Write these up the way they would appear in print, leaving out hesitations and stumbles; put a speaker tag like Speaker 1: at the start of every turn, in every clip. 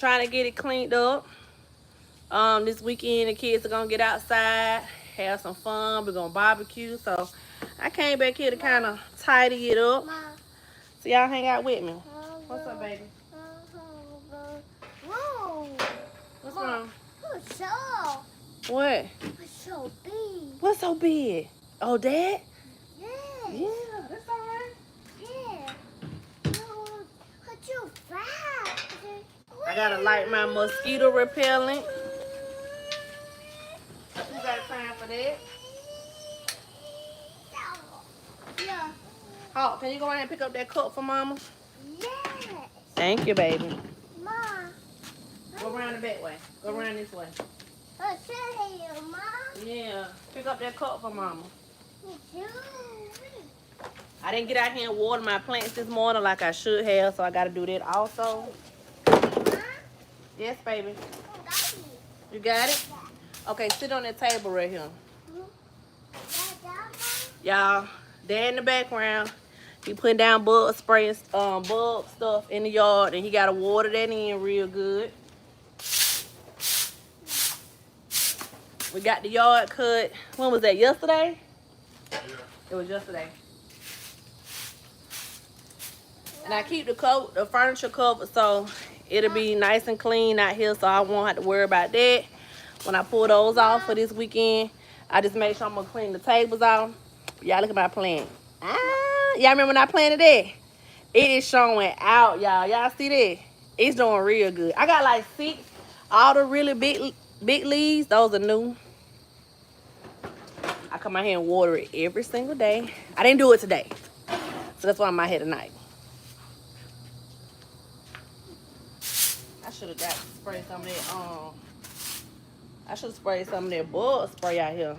Speaker 1: Trying to get it cleaned up. This weekend the kids are gonna get outside, have some fun. We're gonna barbecue. So I came back here to kind of tidy it up. So y'all hang out with me. What's up, baby?
Speaker 2: Whoa.
Speaker 1: What's wrong?
Speaker 2: What's so?
Speaker 1: What?
Speaker 2: What's so big?
Speaker 1: What's so big? Oh, Dad?
Speaker 2: Yeah.
Speaker 1: Yeah, that's all right.
Speaker 2: Yeah. No, what's so fast?
Speaker 1: I gotta light my mosquito repellent. You got time for that?
Speaker 2: Yeah.
Speaker 1: Oh, can you go ahead and pick up that cup for Mama?
Speaker 2: Yes.
Speaker 1: Thank you, baby.
Speaker 2: Mom.
Speaker 1: Go around the back way. Go around this way.
Speaker 2: What's here, Mom?
Speaker 1: Yeah, pick up that cup for Mama.
Speaker 2: You.
Speaker 1: I didn't get out here and water my plants this morning like I should have, so I gotta do that also. Yes, baby. You got it? Okay, sit on that table right here. Y'all, Dad in the background. He putting down bug spray, bug stuff in the yard, and he gotta water that in real good. We got the yard cut. When was that? Yesterday? Yeah. It was yesterday. And I keep the furniture covered so it'll be nice and clean out here, so I won't have to worry about that. When I pull those off for this weekend, I just make sure I'm gonna clean the tables off. Y'all look at my plant. Y'all remember when I planted that? It is showing out, y'all. Y'all see that? It's doing real good. I got like 6. All the really big leaves, those are new. I come out here and water it every single day. I didn't do it today, so that's why I'm out here tonight. I should have got to spray some of that. I should spray some of that bug spray out here.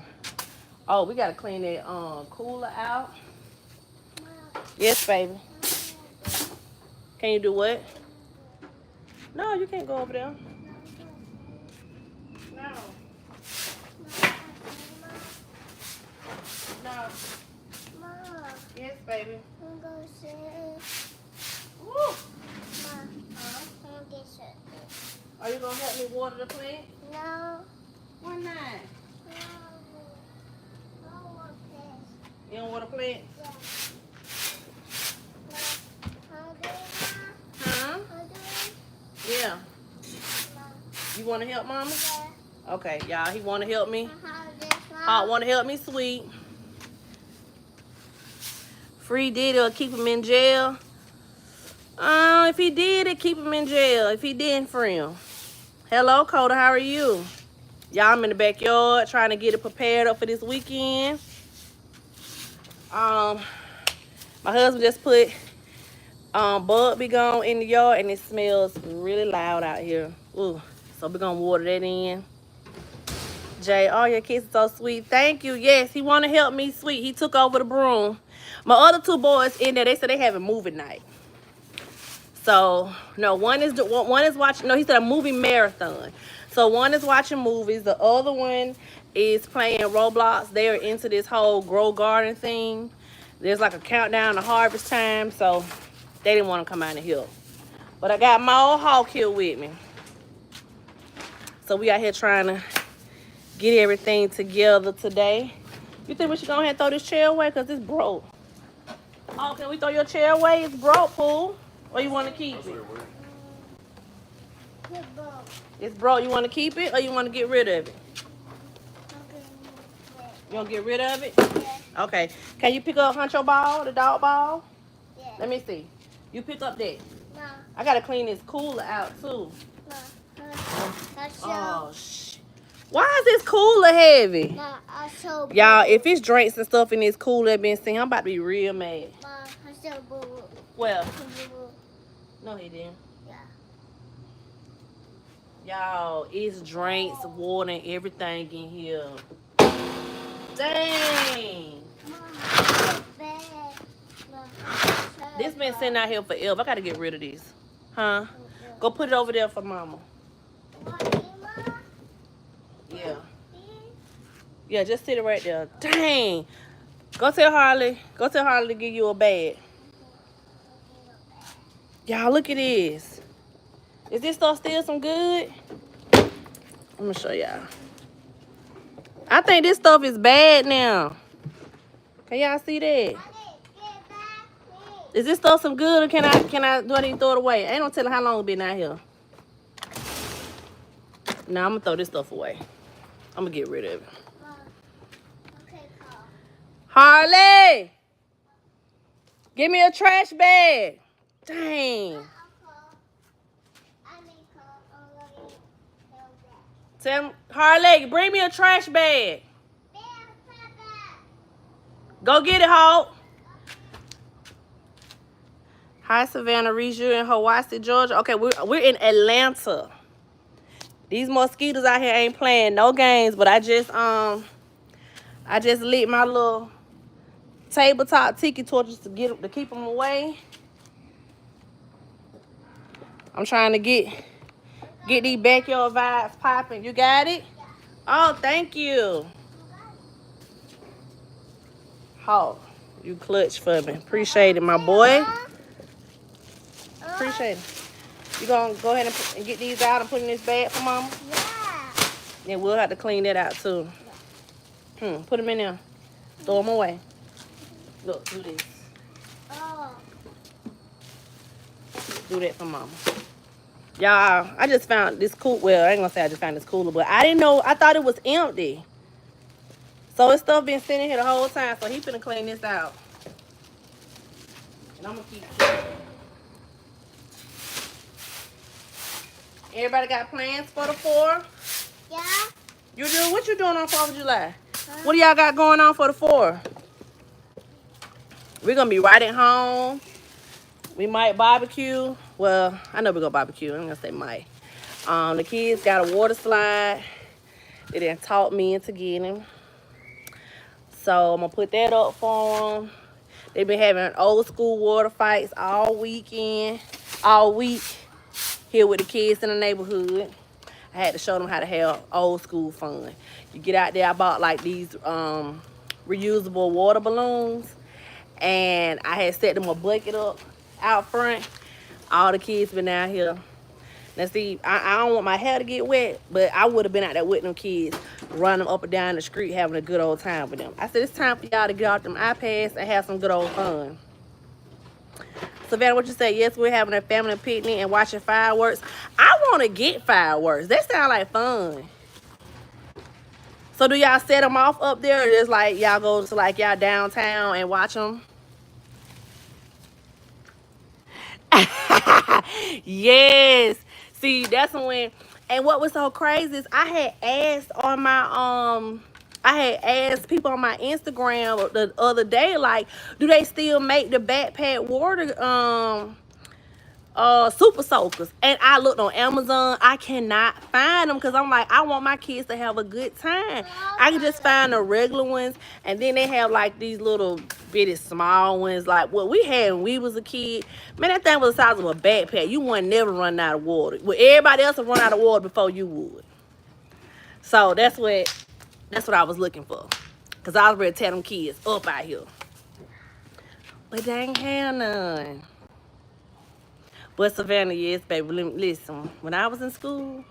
Speaker 1: Oh, we gotta clean that cooler out. Yes, baby. Can you do what? No, you can't go over there. No. No.
Speaker 2: Mom.
Speaker 1: Yes, baby.
Speaker 2: I'm going to sit.
Speaker 1: Woo.
Speaker 2: Mom. I'm going to get something.
Speaker 1: Are you gonna help me water the plant?
Speaker 2: No.
Speaker 1: Why not?
Speaker 2: No. I want this.
Speaker 1: You don't water plants?
Speaker 2: Yeah. I'll do it,
Speaker 1: Huh?
Speaker 2: Mom. I'll do it.
Speaker 1: Yeah.
Speaker 2: Mom.
Speaker 1: You wanna help Mama?
Speaker 2: Yeah.
Speaker 1: Okay, y'all, he wanna help me.
Speaker 2: I'll do this, Mom.
Speaker 1: Hot wanna help me, Sweet. Free did it, keep him in jail. If he did it, keep him in jail. If he didn't, free him. Hello, Coda, how are you? Y'all, I'm in the backyard trying to get it prepared up for this weekend. My husband just put bug be gone in the yard, and it smells really loud out here. Ooh, so we're gonna water that in. Jay, all your kids are so sweet. Thank you. Yes, he want to help me, Sweet. He took over the broom. My other 2 boys in there, they said they having movie night. So no, one is watching. No, he said a movie marathon. So one is watching movies. The other one is playing Roblox. They are into this whole grow garden thing. There's like a countdown to harvest time, so they didn't want to come out and help. But I got my old hawk here with me. So we out here trying to get everything together today. You think we should go ahead and throw this chair away? Because it's broke. Oh, can we throw your chair away? It's broke, Pooh. Or you want to keep it? It's broke. You want to keep it or you want to get rid of it? You want to get rid of it?
Speaker 2: Yeah.
Speaker 1: Okay. Can you pick up Huncho ball, the dog ball?
Speaker 2: Yeah.
Speaker 1: Let me see. You pick up that.
Speaker 2: No.
Speaker 1: I got to clean this cooler out, too.
Speaker 2: No.
Speaker 1: Oh, shit. Why is this cooler heavy?
Speaker 2: No, I show
Speaker 1: Y'all, if it's drinks and stuff in this cooler been seen, I'm about to be real mad.
Speaker 2: No, I show boo.
Speaker 1: Well, no, he didn't.
Speaker 2: Yeah.
Speaker 1: Y'all, it's drinks, water, and everything in here. Dang. This been sitting out here forever. I gotta get rid of this. Huh? Go put it over there for Mama. Yeah. Yeah, just sit it right there. Dang. Go tell Harley. Go tell Harley to give you a bag. Y'all, look at this. Is this stuff still some good? I'm gonna show y'all. I think this stuff is bad now. Can y'all see that? Is this stuff some good, or do I need to throw it away? Ain't no telling how long it's been out here. Nah, I'm gonna throw this stuff away. I'm gonna get rid of it.
Speaker 2: Okay, Carl.
Speaker 1: Harley, give me a trash bag. Dang.
Speaker 2: Carl. I mean, Carl already held that.
Speaker 1: Tell him, Harley, bring me a trash bag.
Speaker 2: There, Papa.
Speaker 1: Go get it, Hulk. Hi, Savannah, Reju in Hawaii, Georgia. Okay, we're in Atlanta. These mosquitoes out here ain't playing no games, but I just lit my little tabletop tiki torches to keep them away. I'm trying to get these backyard vibes popping. You got it? Oh, thank you. Oh, you clutch for me. Appreciate it, my boy. Appreciate it. You gonna go ahead and get these out and put in this bag for Mama?
Speaker 2: Yeah.
Speaker 1: Then we'll have to clean that out too. Put them in there. Throw them away. Look, do this.
Speaker 2: Oh.
Speaker 1: Do that for Mama. Y'all, I just found this cool. Well, I ain't gonna say I just found this cooler, but I didn't know. I thought it was empty. So this stuff been sitting here the whole time. So he finna clean this out. And I'm gonna keep it. Everybody got plans for the 4th?
Speaker 2: Yeah.
Speaker 1: You do? What you doing on 4th of July? What do y'all got going on for the 4th? We're gonna be right at home. We might barbecue. Well, I know we're gonna barbecue. I'm gonna say might. The kids got a water slide. They done taught me into getting. So I'm gonna put that up for them. They've been having old school water fights all week here with the kids in the neighborhood. I had to show them how to have old school fun. You get out there, I bought like these reusable water balloons, and I had set them a bucket up out front. All the kids been out here. Now see, I don't want my hair to get wet, but I would have been out there with them kids, running up and down the street, having a good old time with them. I said, it's time for y'all to get off them iPads and have some good old fun. Savannah, what you say? Yes, we're having a family picnic and watching fireworks. I want to get fireworks. That sound like fun. So do y'all set them off up there, or just like y'all go to like y'all downtown and watch them? Yes. See, that's when, and what was so crazy is I had asked people on my Instagram the other day, like, do they still make the backpack water super soakers? And I looked on Amazon. I cannot find them because I'm like, I want my kids to have a good time. I can just find the regular ones, and then they have like these little bitty small ones like what we had when we was a kid. Man, that thing was the size of a backpack. You wouldn't never run out of water. Well, everybody else would run out of water before you would. So that's what I was looking for, because I was ready to tear them kids up out here, but they ain't have none. But Savannah, yes, baby, listen, when I was in school,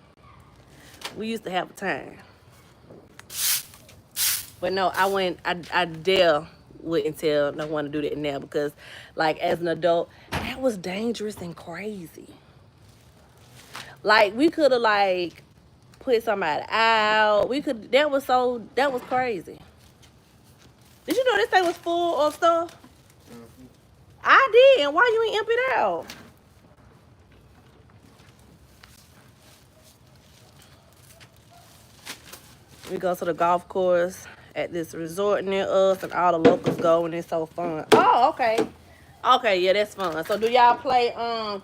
Speaker 1: we used to have a time. But no, I dare wouldn't tell no one to do that now, because like as an adult, that was dangerous and crazy. Like we could have like put somebody out. That was crazy. Did you know this thing was full of stuff? I did, and why you ain't empty it out? We go to the golf course at this resort near us, and all the locals go, and it's so fun. Oh, okay. Okay, yeah, that's fun. So do y'all play, oh,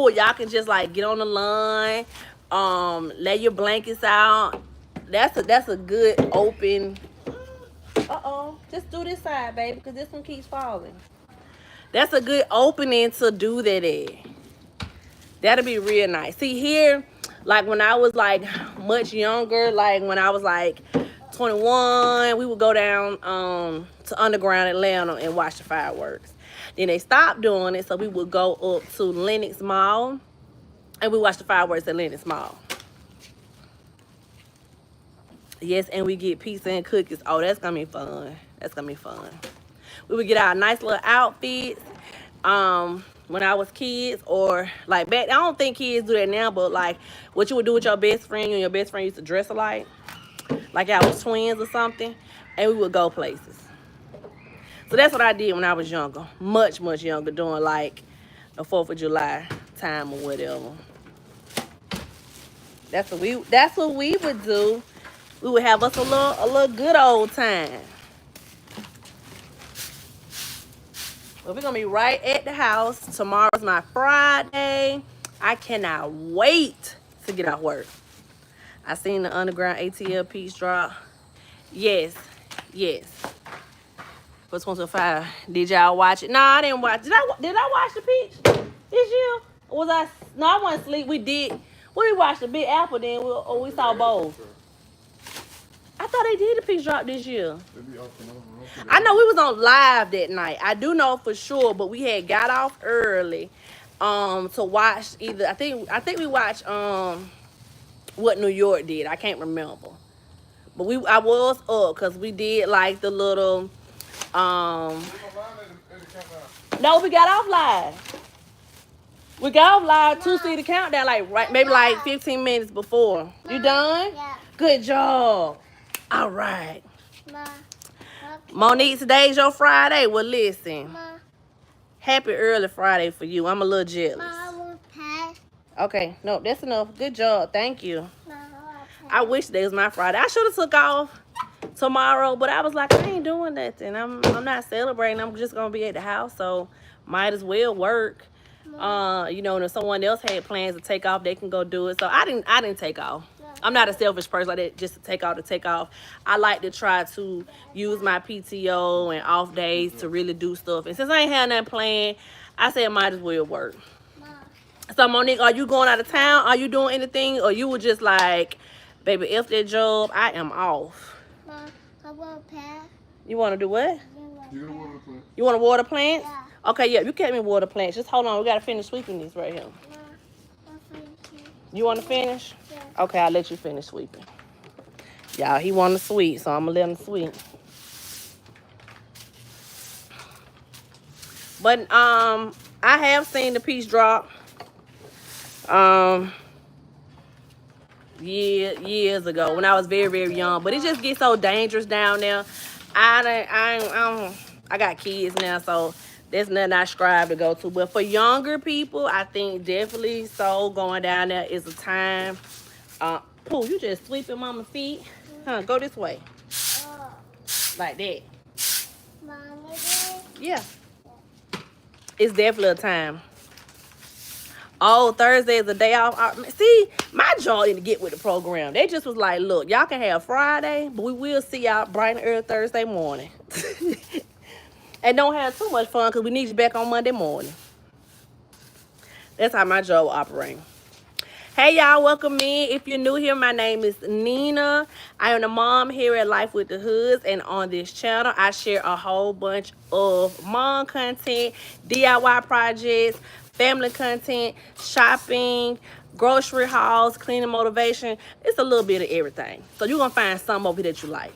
Speaker 1: y'all can just like get on the lawn, lay your blankets out. That's a good open, just do this side, baby, because this one keeps falling. That's a good opening to do that at. That'll be real nice. See here, like when I was like much younger, like when I was like 21, we would go down to Underground Atlanta and watch the fireworks. Then they stopped doing it, so we would go up to Lenox Mall And we watch the fireworks at Lennox Mall. Yes, and we get pizza and cookies. Oh, that's gonna be fun. That's gonna be fun. We would get our nice little outfits. When I was kids, or like back, I don't think kids do that now, but like what you would do with your best friend, you and your best friend used to dress alike, like I was twins or something, and we would go places. So that's what I did when I was younger, much younger, doing like the 4th of July time or whatever. That's what we would do. We would have us a little good old time. Well, we're gonna be right at the house. Tomorrow's my Friday. I cannot wait to get off work. I seen the underground ATL peach drop. Yes. For 25. Did y'all watch it? No, I didn't watch. Did I watch the peach this year? Or was I? No, I wasn't asleep. We did. We watched the Big Apple then. We saw both. I thought they did the peach drop this year. I know we was on live that night. I do know for sure, but we had got off early to watch either I think we watched what New York did. I can't remember. But I was up because we did like the little no, we got off live. We got off live to see the countdown maybe like 15 minutes before. You done?
Speaker 2: Yeah.
Speaker 1: Good job. All right.
Speaker 2: Ma.
Speaker 1: Monique, today's your Friday. Well, listen.
Speaker 2: Ma.
Speaker 1: Happy early Friday for you. I'm a little jealous.
Speaker 2: Ma, I want pet.
Speaker 1: Okay, no, that's enough. Good job. Thank you.
Speaker 2: Ma, I want pet.
Speaker 1: I wish today was my Friday. I should have took off tomorrow, but I was like, I ain't doing nothing. I'm not celebrating. I'm just gonna be at the house, so might as well work. You know, and if someone else had plans to take off, they can go do it. So I didn't take off. I'm not a selfish person like that, just to take off. I like to try to use my PTO and off days to really do stuff. And since I ain't had nothing planned, I said might as well work. So Monique, are you going out of town? Are you doing anything? Or you were just like, baby, if that job, I am off.
Speaker 2: Ma, I want pet.
Speaker 1: You want to do what?
Speaker 2: You
Speaker 1: You want to water plants?
Speaker 2: Yeah.
Speaker 1: Okay, yeah, you kept me water plants. Just hold on. We got to finish sweeping these right here. You want to finish?
Speaker 2: Yeah.
Speaker 1: Okay, I'll let you finish sweeping. Y'all, he want to sweep, so I'm going to let him sweep. But I have seen the peach drop years ago when I was very young. But it just gets so dangerous down there. I got kids now, so that's nothing I strive to go to. But for younger people, I think definitely so going down there is a time. Pooh, you just sweeping mama's feet? Huh, go this way. Like that.
Speaker 2: Mommy,
Speaker 1: Yeah. It's definitely a time. Oh, Thursday is a day off. See, my jaw didn't get with the program. They just was like, look, y'all can have Friday, but we will see y'all bright and early Thursday morning. And don't have too much fun because we need you back on Monday morning. That's how my job operates. Hey, y'all, welcome in. If you're new here, my name is Nina. I am the mom here at Life with the Hoods, and on this channel, I share a whole bunch of mom content, DIY projects, family content, shopping, grocery hauls, cleaning motivation. It's a little bit of everything. So you're going to find something over here that you like.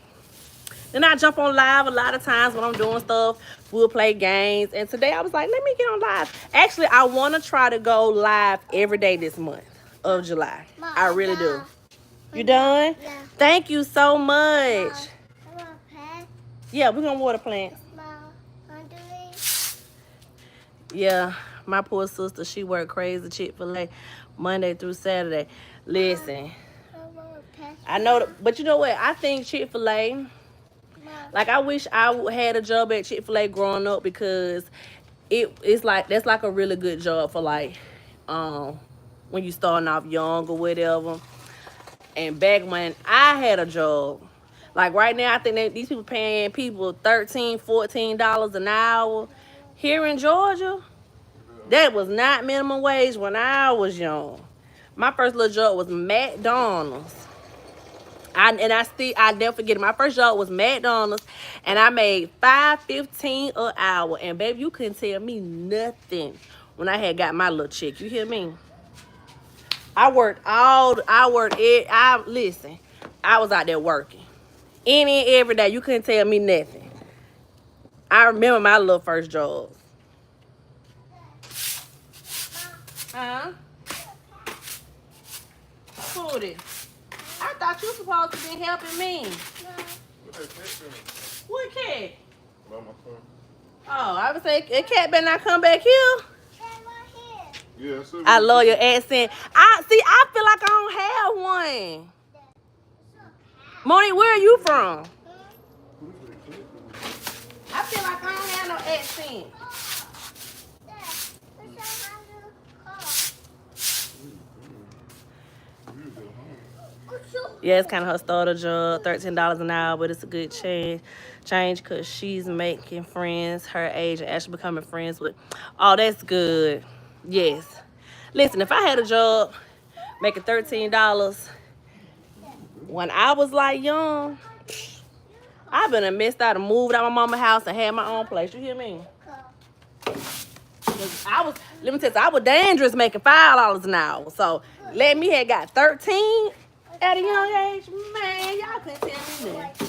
Speaker 1: Then I jump on live a lot of times when I'm doing stuff. We'll play games. And today I was like, let me get on live. Actually, I want to try to go live every day this month of July.
Speaker 2: Ma,
Speaker 1: I really do. You done?
Speaker 2: Yeah.
Speaker 1: Thank you so much.
Speaker 2: I want pet.
Speaker 1: Yeah, we're going to water plants.
Speaker 2: Ma, I'm doing.
Speaker 1: Yeah, my poor sister, she worked crazy Chick-fil-A Monday through Saturday. Listen,
Speaker 2: I want pet.
Speaker 1: I know, but you know what? I think Chick-fil-A, like I wish I had a job at Chick-fil-A growing up because it's like, that's like a really good job for like, when you starting off young or whatever. And back when I had a job, like right now, I think that these people paying people $13, $14 an hour. Here in Georgia, that was not minimum wage when I was young. My first little job was McDonald's. I never forget it. My first job was McDonald's, and I made $5.15 an hour. And baby, you couldn't tell me nothing when I had got my little check. You hear me? Listen, I was out there working. Any and every day. You couldn't tell me nothing. I remember my little first jobs. Huh? Who this? I thought you supposed to be helping me. What cat? Oh, I was saying, a cat better not come back here.
Speaker 2: Yeah,
Speaker 1: I love your accent. I feel like I don't have one. Moni, where are you from? I feel like I don't have no accent. Yeah, it's kind of her starter job, $13 an hour, but it's a good change because she's making friends her age and actually becoming friends with. Oh, that's good. Yes. Listen, if I had a job making $13 when I was like young, I've been missed out and moved out of my mama's house and had my own place. You hear me? Let me tell you, I was dangerous making $5 an hour. So let me have got 13 at a young age. Man, y'all couldn't tell me nothing.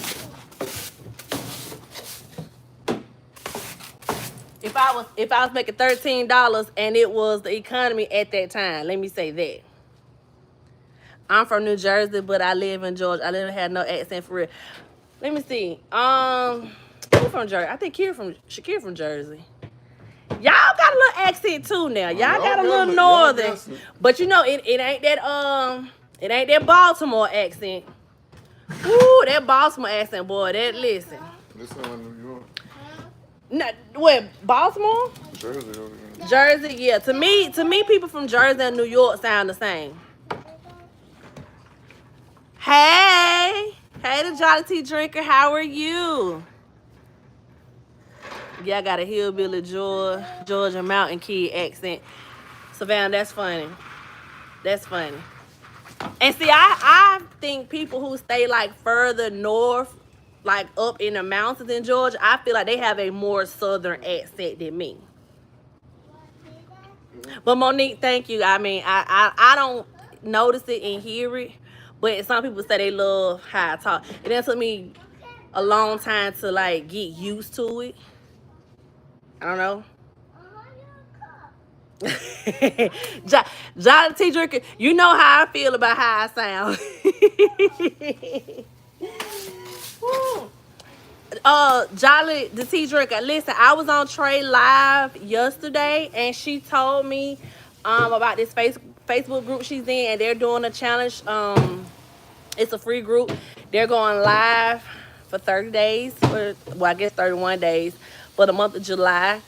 Speaker 1: If I was making $13 and it was the economy at that time, let me say that. I'm from New Jersey, but I live in Georgia. I didn't have no accent for real. Let me see. Who from Jersey? I think Shakira from Jersey. Y'all got a little accent too now. Y'all got a little northern. But you know, it ain't that Baltimore accent. Ooh, that Baltimore accent, boy. That listen.
Speaker 2: This one in New York.
Speaker 1: Not what, Baltimore? Jersey, yeah. To me, people from Jersey and New York sound the same. Hey, the Jolly Tea Drinker, how are you? Yeah, I got a hillbilly Georgia mountain kid accent. Savannah, that's funny. That's funny. And see, I think people who stay like further north, like up in the mountains in Georgia, I feel like they have a more southern accent than me. But Monique, thank you. I mean, I don't notice it and hear it, but some people say they love how I talk. It then took me a long time to like get used to it. I don't know. Jolly Tea Drinker, you know how I feel about how I sound. Jolly the Tea Drinker, listen, I was on Trey Live yesterday and she told me about this Facebook group she's in, and they're doing a challenge. It's a free group. They're going live for 30 days, I guess 31 days for the month of July.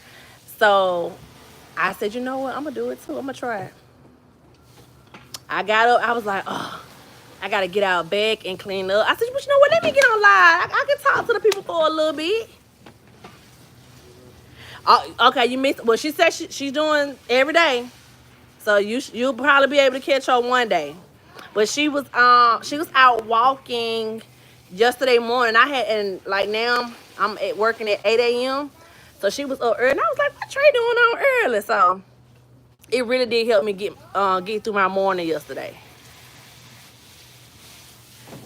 Speaker 1: So I said, you know what? I'm going to do it too. I'm going to try it. I got up. I was like, oh, I got to get out back and clean up. I said, but you know what? Let me get on live. I can talk to the people for a little bit. Okay, you missed. Well, she said she's doing every day. So you'll probably be able to catch her one day. But she was out walking yesterday morning. Now I'm working at 8 a.m. So she was up early. And I was like, what Trey doing on early? So it really did help me get through my morning yesterday.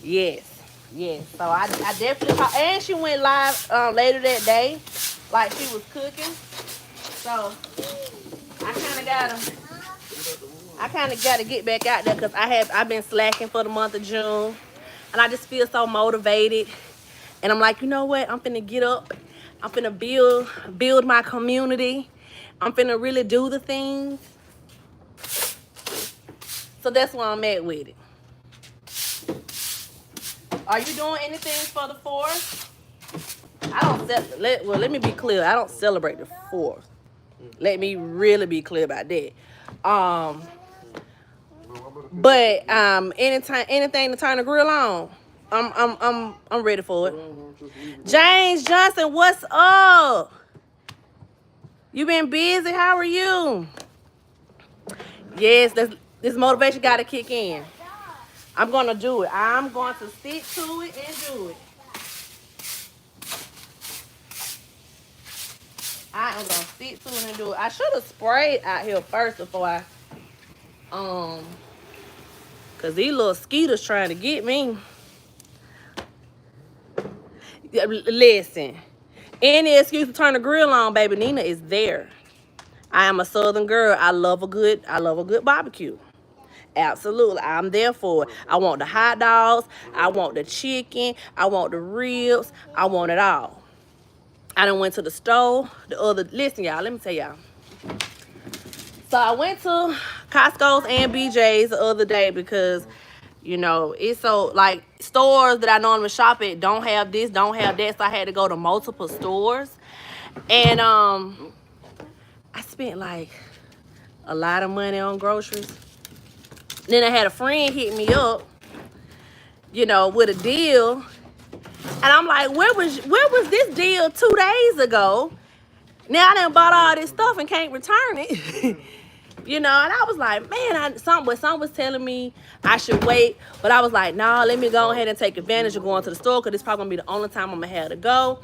Speaker 1: Yes. So I definitely talked. And she went live later that day, like she was cooking. So I kind of gotta get back out there because I've been slacking for the month of June, and I just feel so motivated. And I'm like, you know what? I'm finna get up. I'm finna build my community. I'm finna really do the things. So that's where I'm at with it. Are you doing anything for the 4th? Let me be clear. I don't celebrate the 4th. Let me really be clear about that. But anything to turn the grill on, I'm ready for it. James Johnson, what's up? You been busy? How are you? Yes, this motivation got to kick in. I'm gonna do it. I'm going to stick to it and do it. I am gonna stick to it and do it. I should have sprayed out here first before I Cause these little skeeters trying to get me. Listen, any excuse to turn the grill on, baby, Nina is there. I am a Southern girl. I love a good barbecue. Absolutely. I'm there for it. I want the hot dogs. I want the chicken. I want the ribs. I want it all. I done went to the store. Listen, y'all, let me tell y'all. So I went to Costco's and BJ's the other day because, you know, it's so, like, stores that I normally shop at don't have this, don't have that. So I had to go to multiple stores. And I spent, like, a lot of money on groceries. Then I had a friend hit me up, you know, with a deal. And I'm like, where was this deal 2 days ago? Now I done bought all this stuff and can't return it. You know, and I was like, man, some was telling me I should wait. But I was like, nah, let me go ahead and take advantage of going to the store because this probably going to be the only time I'm going to have to go.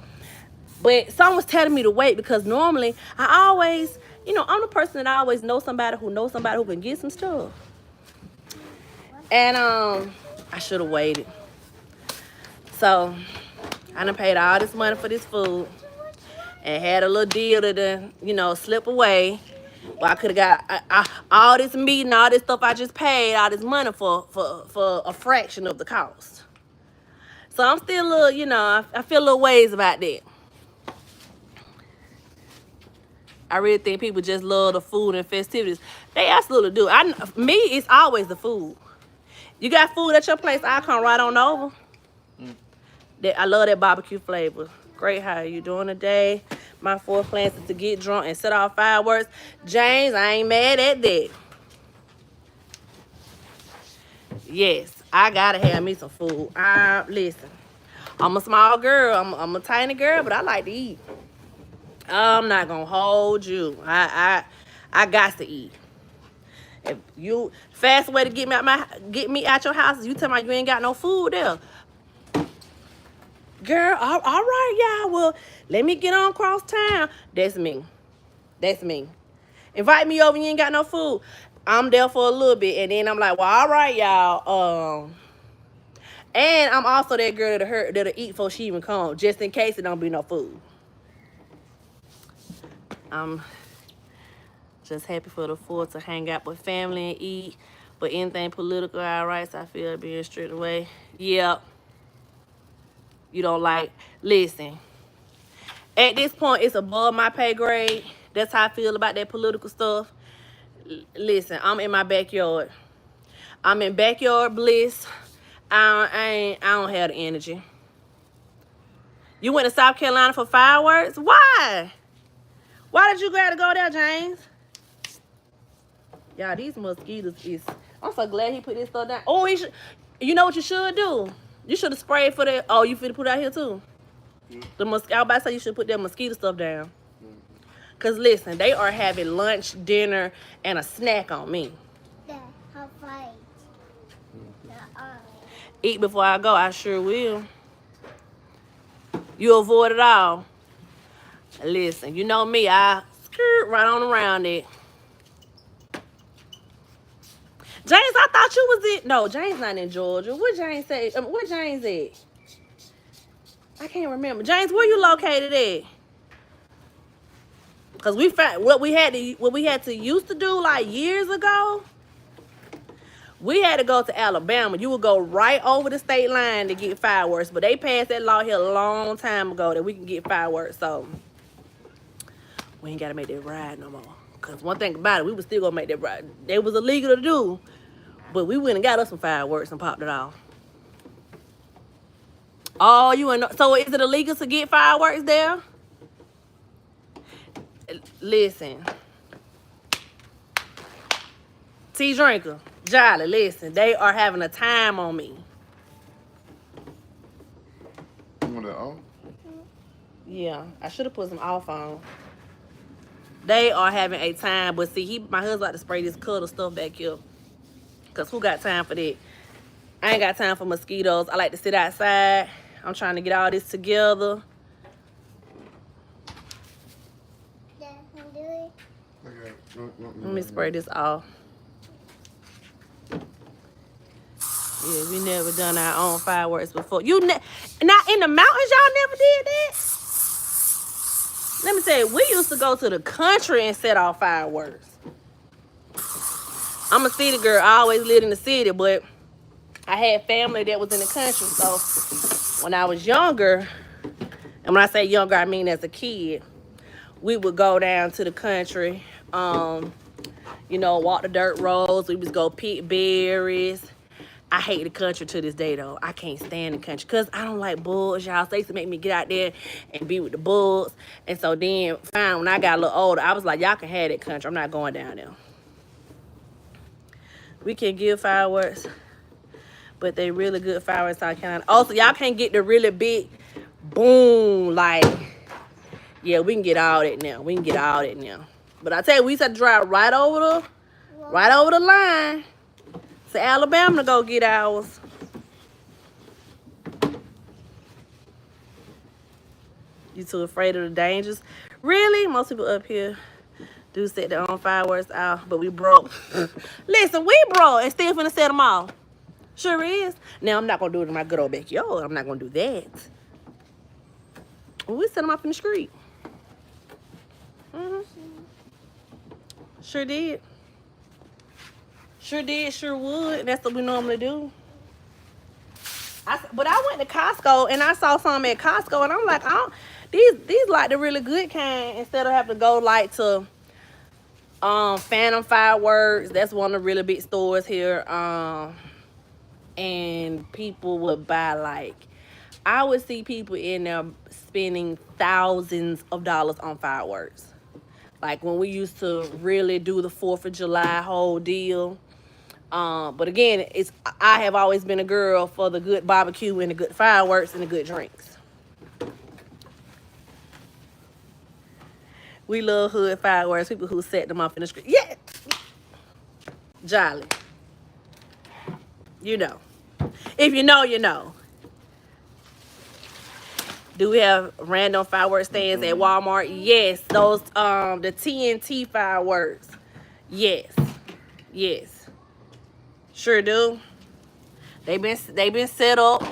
Speaker 1: But some was telling me to wait because normally I always, you know, I'm the person that I always know somebody who can get some stuff. And I should have waited. So I done paid all this money for this food and had a little deal to, you know, slip away. Well, I could have got all this meat and all this stuff I just paid, all this money for a fraction of the cost. So I'm still a little, you know, I feel a little ways about that. I really think people just love the food and festivities. They absolutely do. Me, it's always the food. You got food at your place, I'll come right on over. I love that barbecue flavor. Great, how are you doing today? My 4 plans is to get drunk and set off fireworks. James, I ain't mad at that. Yes, I gotta have me some food. Listen, I'm a small girl. I'm a tiny girl, but I like to eat. I'm not gonna hold you. I got to eat. If you fast way to get me out your house, you tell me you ain't got no food there. Girl, all right, y'all. Well, let me get on cross town. That's me. That's me. Invite me over, you ain't got no food. I'm there for a little bit, and then I'm like, well, all right, y'all. And I'm also that girl that'll eat before she even come, just in case it don't be no food. I'm just happy for the 4th to hang out with family and eat. But anything political, all right, so I feel being stripped away. Yep. You don't like, listen. At this point, it's above my pay grade. That's how I feel about that political stuff. Listen, I'm in my backyard. I'm in backyard bliss. I don't have the energy. You went to South Carolina for fireworks? Why? Why did you gotta go there, James? Y'all, these mosquitoes is... I'm so glad he put this stuff down. Oh, you know what you should do? You should have sprayed for that. Oh, you finna put it out here too? I was about to say you should put that mosquito stuff down. Because listen, they are having lunch, dinner, and a snack on me. Eat before I go, I sure will. You avoid it all. Listen, you know me, I skirt right on around it. James, I thought you was in... No, James not in Georgia. What James say? Where James at? I can't remember. James, where you located at? Because we found what we had to used to do like years ago. We had to go to Alabama. You would go right over the state line to get fireworks. But they passed that law here a long time ago that we can get fireworks. So we ain't got to make that ride no more. Because one thing about it, we was still going to make that ride. It was illegal to do. But we went and got us some fireworks and popped it off. Oh, so is it illegal to get fireworks there? Listen. Tea Drinker, Jolly, listen. They are having a time on me.
Speaker 3: You want that off?
Speaker 1: Yeah, I should have put some off on. They are having a time, but see, my husband like to spray this cuddle stuff back here. Because who got time for that? I ain't got time for mosquitoes. I like to sit outside. I'm trying to get all this together. Let me spray this off. Yeah, we never done our own fireworks before. Not in the mountains, y'all never did that? Let me tell you, we used to go to the country and set off fireworks. I'm a city girl. I always lived in the city, but I had family that was in the country. So when I was younger, and when I say younger, I mean as a kid, we would go down to the country, walk the dirt roads. We would go pick berries. I hate the country to this day, though. I can't stand the country because I don't like bugs, y'all. So they used to make me get out there and be with the bugs. And so then, fine, when I got a little older, I was like, y'all can have that country. I'm not going down there. We can give fireworks, but they really good fireworks in South Carolina. Also, y'all can't get the really big boom, like, yeah, we can get all that now. We can get all that now. But I tell you, we used to drive right over the line to Alabama to go get ours. You too afraid of the dangers? Really? Most people up here do set their own fireworks out, but we broke. Listen, we broke and still finna set them off. Sure is. Now, I'm not gonna do it in my good old backyard. I'm not gonna do that. We set them off in the street. Sure did. Sure did, sure would. That's what we normally do. But I went to Costco and I saw some at Costco and I'm like, these like the really good kind instead of having to go like to Phantom Fireworks. That's one of the really big stores here. And people would buy like, I would see people in there spending thousands of dollars on fireworks. Like when we used to really do the 4th of July whole deal. But again, I have always been a girl for the good barbecue and the good fireworks and the good drinks. We love hood fireworks, people who set them off in the street. Yeah! Jolly. You know. If you know, you know. Do we have random fireworks stands at Walmart? Yes. Those, the TNT fireworks. Yes. Yes. Sure do. They been set up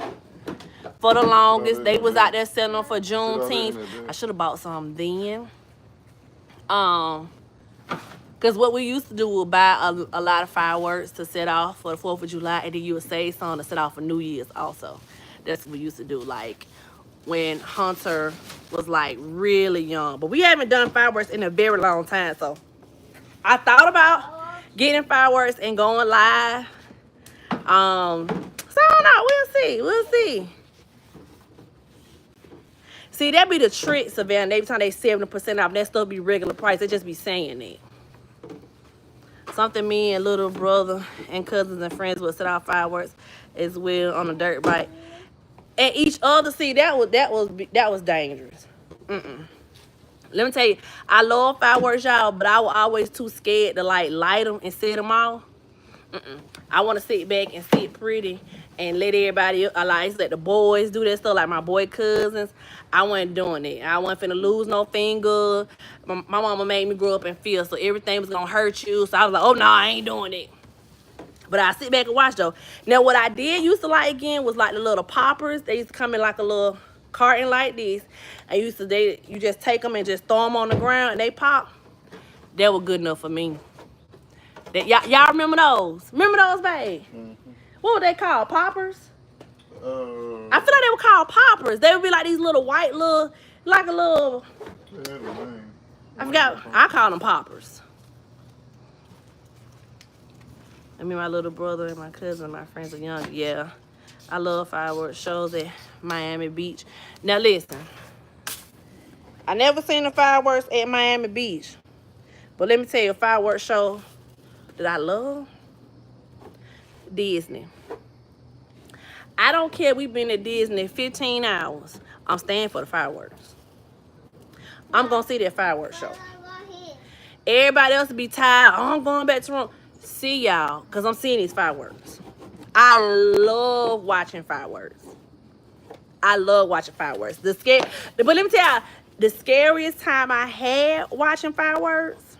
Speaker 1: for the longest. They was out there selling them for Juneteenth. I should have bought some then. Because what we used to do was buy a lot of fireworks to set off for the 4th of July, and then you would save some to set off for New Year's also. That's what we used to do, like when Hunter was like really young. But we haven't done fireworks in a very long time, so I thought about getting fireworks and going live. So I don't know. We'll see. See, that be the trick, Savannah. Every time they 70% off, that stuff be regular price. They just be saying it. Something me and little brother and cousins and friends would set off fireworks as well on a dirt bike. And each other, see, that was dangerous. Let me tell you, I love fireworks, y'all, but I was always too scared to like light them and set them off. I want to sit back and sit pretty and let everybody, let the boys do that stuff, like my boy cousins. I wasn't doing it. I wasn't finna lose no finger. My mama made me grow up in fear, so everything was gonna hurt you. So I was like, oh no, I ain't doing it. But I sit back and watch though. Now what I did used to like again was like the little poppers. They used to come in like a little carton like this. You just take them and just throw them on the ground and they pop. That was good enough for me. Y'all remember those? Remember those, babe? What were they called? Poppers? I feel like they were called poppers. They would be like these little white like a little. I forgot. I call them poppers. I mean, my little brother and my cousin and my friends are young. Yeah, I love fireworks shows at Miami Beach. Now listen, I never seen the fireworks at Miami Beach, but let me tell you a fireworks show that I love. Disney. I don't care. We've been at Disney 15 hours. I'm staying for the fireworks. I'm gonna see that fireworks show. Everybody else will be tired. Oh, I'm going back to room. See y'all, because I'm seeing these fireworks. I love watching fireworks. But let me tell you, the scariest time I had watching fireworks,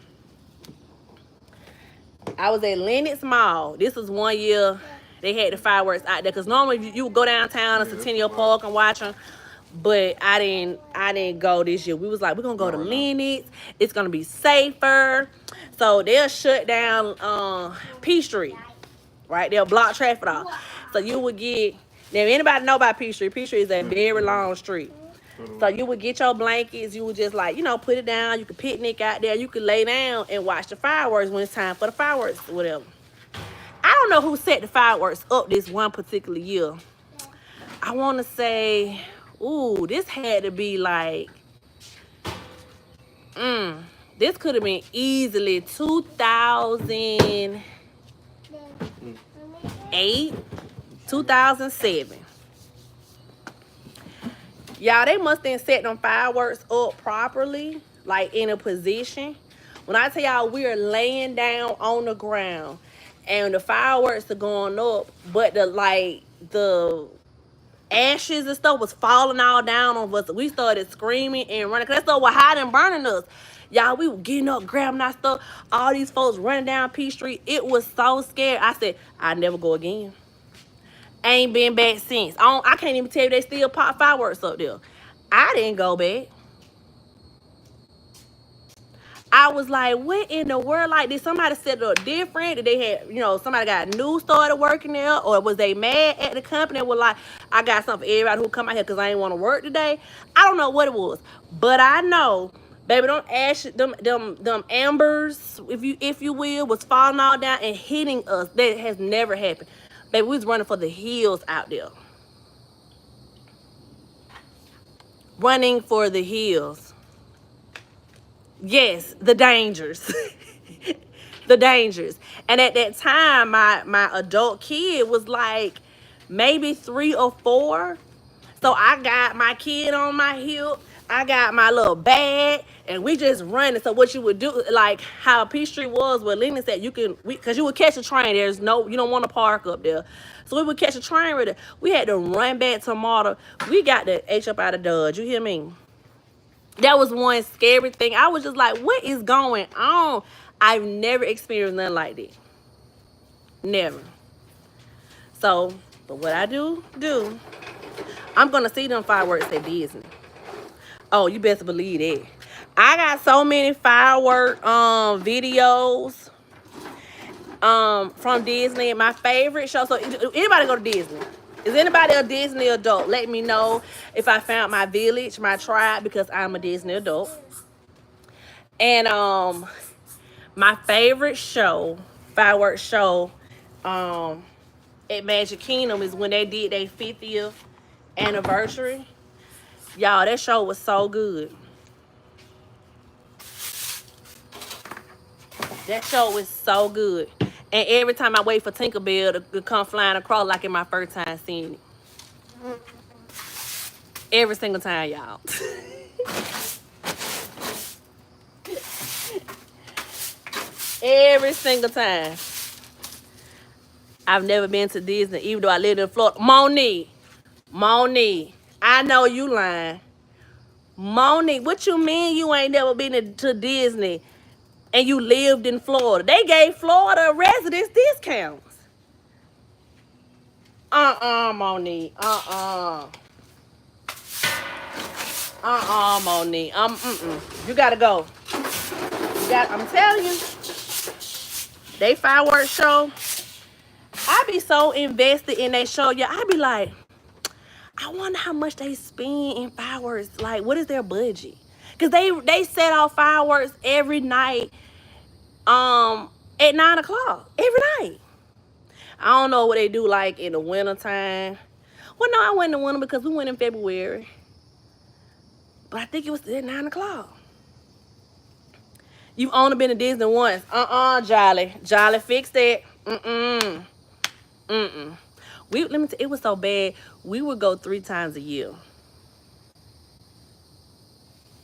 Speaker 1: I was at Lenox Mall. This was one year They had the fireworks out there because normally you would go downtown to Centennial Park and watch them. But I didn't go this year. We was like, we're gonna go to Lennox. It's gonna be safer. So they'll shut down P Street, right? They'll block traffic off. So you would get, now if anybody know about P Street, P Street is a very long street. So you would get your blankets, you would just like, you know, put it down, you could picnic out there, you could lay down and watch the fireworks when it's time for the fireworks or whatever. I don't know who set the fireworks up this one particular year. I want to say, ooh, this had to be like, this could have been easily 2008, 2007. Y'all, they must have set them fireworks up properly, like in a position. When I tell y'all we are laying down on the ground and the fireworks are going up, but the ashes and stuff was falling all down on us. We started screaming and running. Cause that stuff was hiding and burning us. Y'all, we were getting up, grabbing our stuff. All these folks running down P Street. It was so scary. I said, I never go again. Ain't been back since. I can't even tell you they still pop fireworks up there. I didn't go back. I was like, what in the world? Like, did somebody set it up different? Did they have, you know, somebody got new started working there? Or was they mad at the company? Was like, I got something for everybody who come out here because I ain't want to work today. I don't know what it was. But I know, baby, them ambers, if you will, was falling all down and hitting us. That has never happened. Baby, we was running for the hills out there. Running for the hills. Yes, the dangers. The dangers. And at that time, my adult kid was like maybe 3 or 4. So I got my kid on my hip. I got my little bag, and we just running. So what you would do, like how P Street was where Lennon said, because you would catch a train. You don't want to park up there. So we would catch a train right there. We had to run back to Marta. We got the H up out of Dodge. You hear me? That was one scary thing. I was just like, what is going on? I've never experienced nothing like that. Never. So, but what I do, I'm going to see them fireworks at Disney. Oh, you best believe that. I got so many firework videos from Disney. My favorite show. So anybody go to Disney? Is anybody a Disney adult? Let me know if I found my village, my tribe, because I'm a Disney adult. And my favorite show, fireworks show, at Magic Kingdom is when they did their 50th anniversary. Y'all, that show was so good. That show was so good. And every time I wait for Tinkerbell to come flying across like in my first time seeing it. Every single time, y'all. Every single time. I've never been to Disney, even though I lived in Florida. Monique, I know you lying. Monique, what you mean you ain't never been to Disney and you lived in Florida? They gave Florida residents discounts. Monique. Monique. You gotta go. I'm telling you. They fireworks show. I be so invested in that show. Yeah, I be like, I wonder how much they spend in fireworks. Like, what is their budget? Because they set off fireworks every night at 9 o'clock. Every night. I don't know what they do like in the wintertime. Well, no, I went in the winter because we went in February. But I think it was at 9 o'clock. You've only been to Disney once. Jolly. Jolly, fix that. Let me tell you, it was so bad. We would go 3 times a year.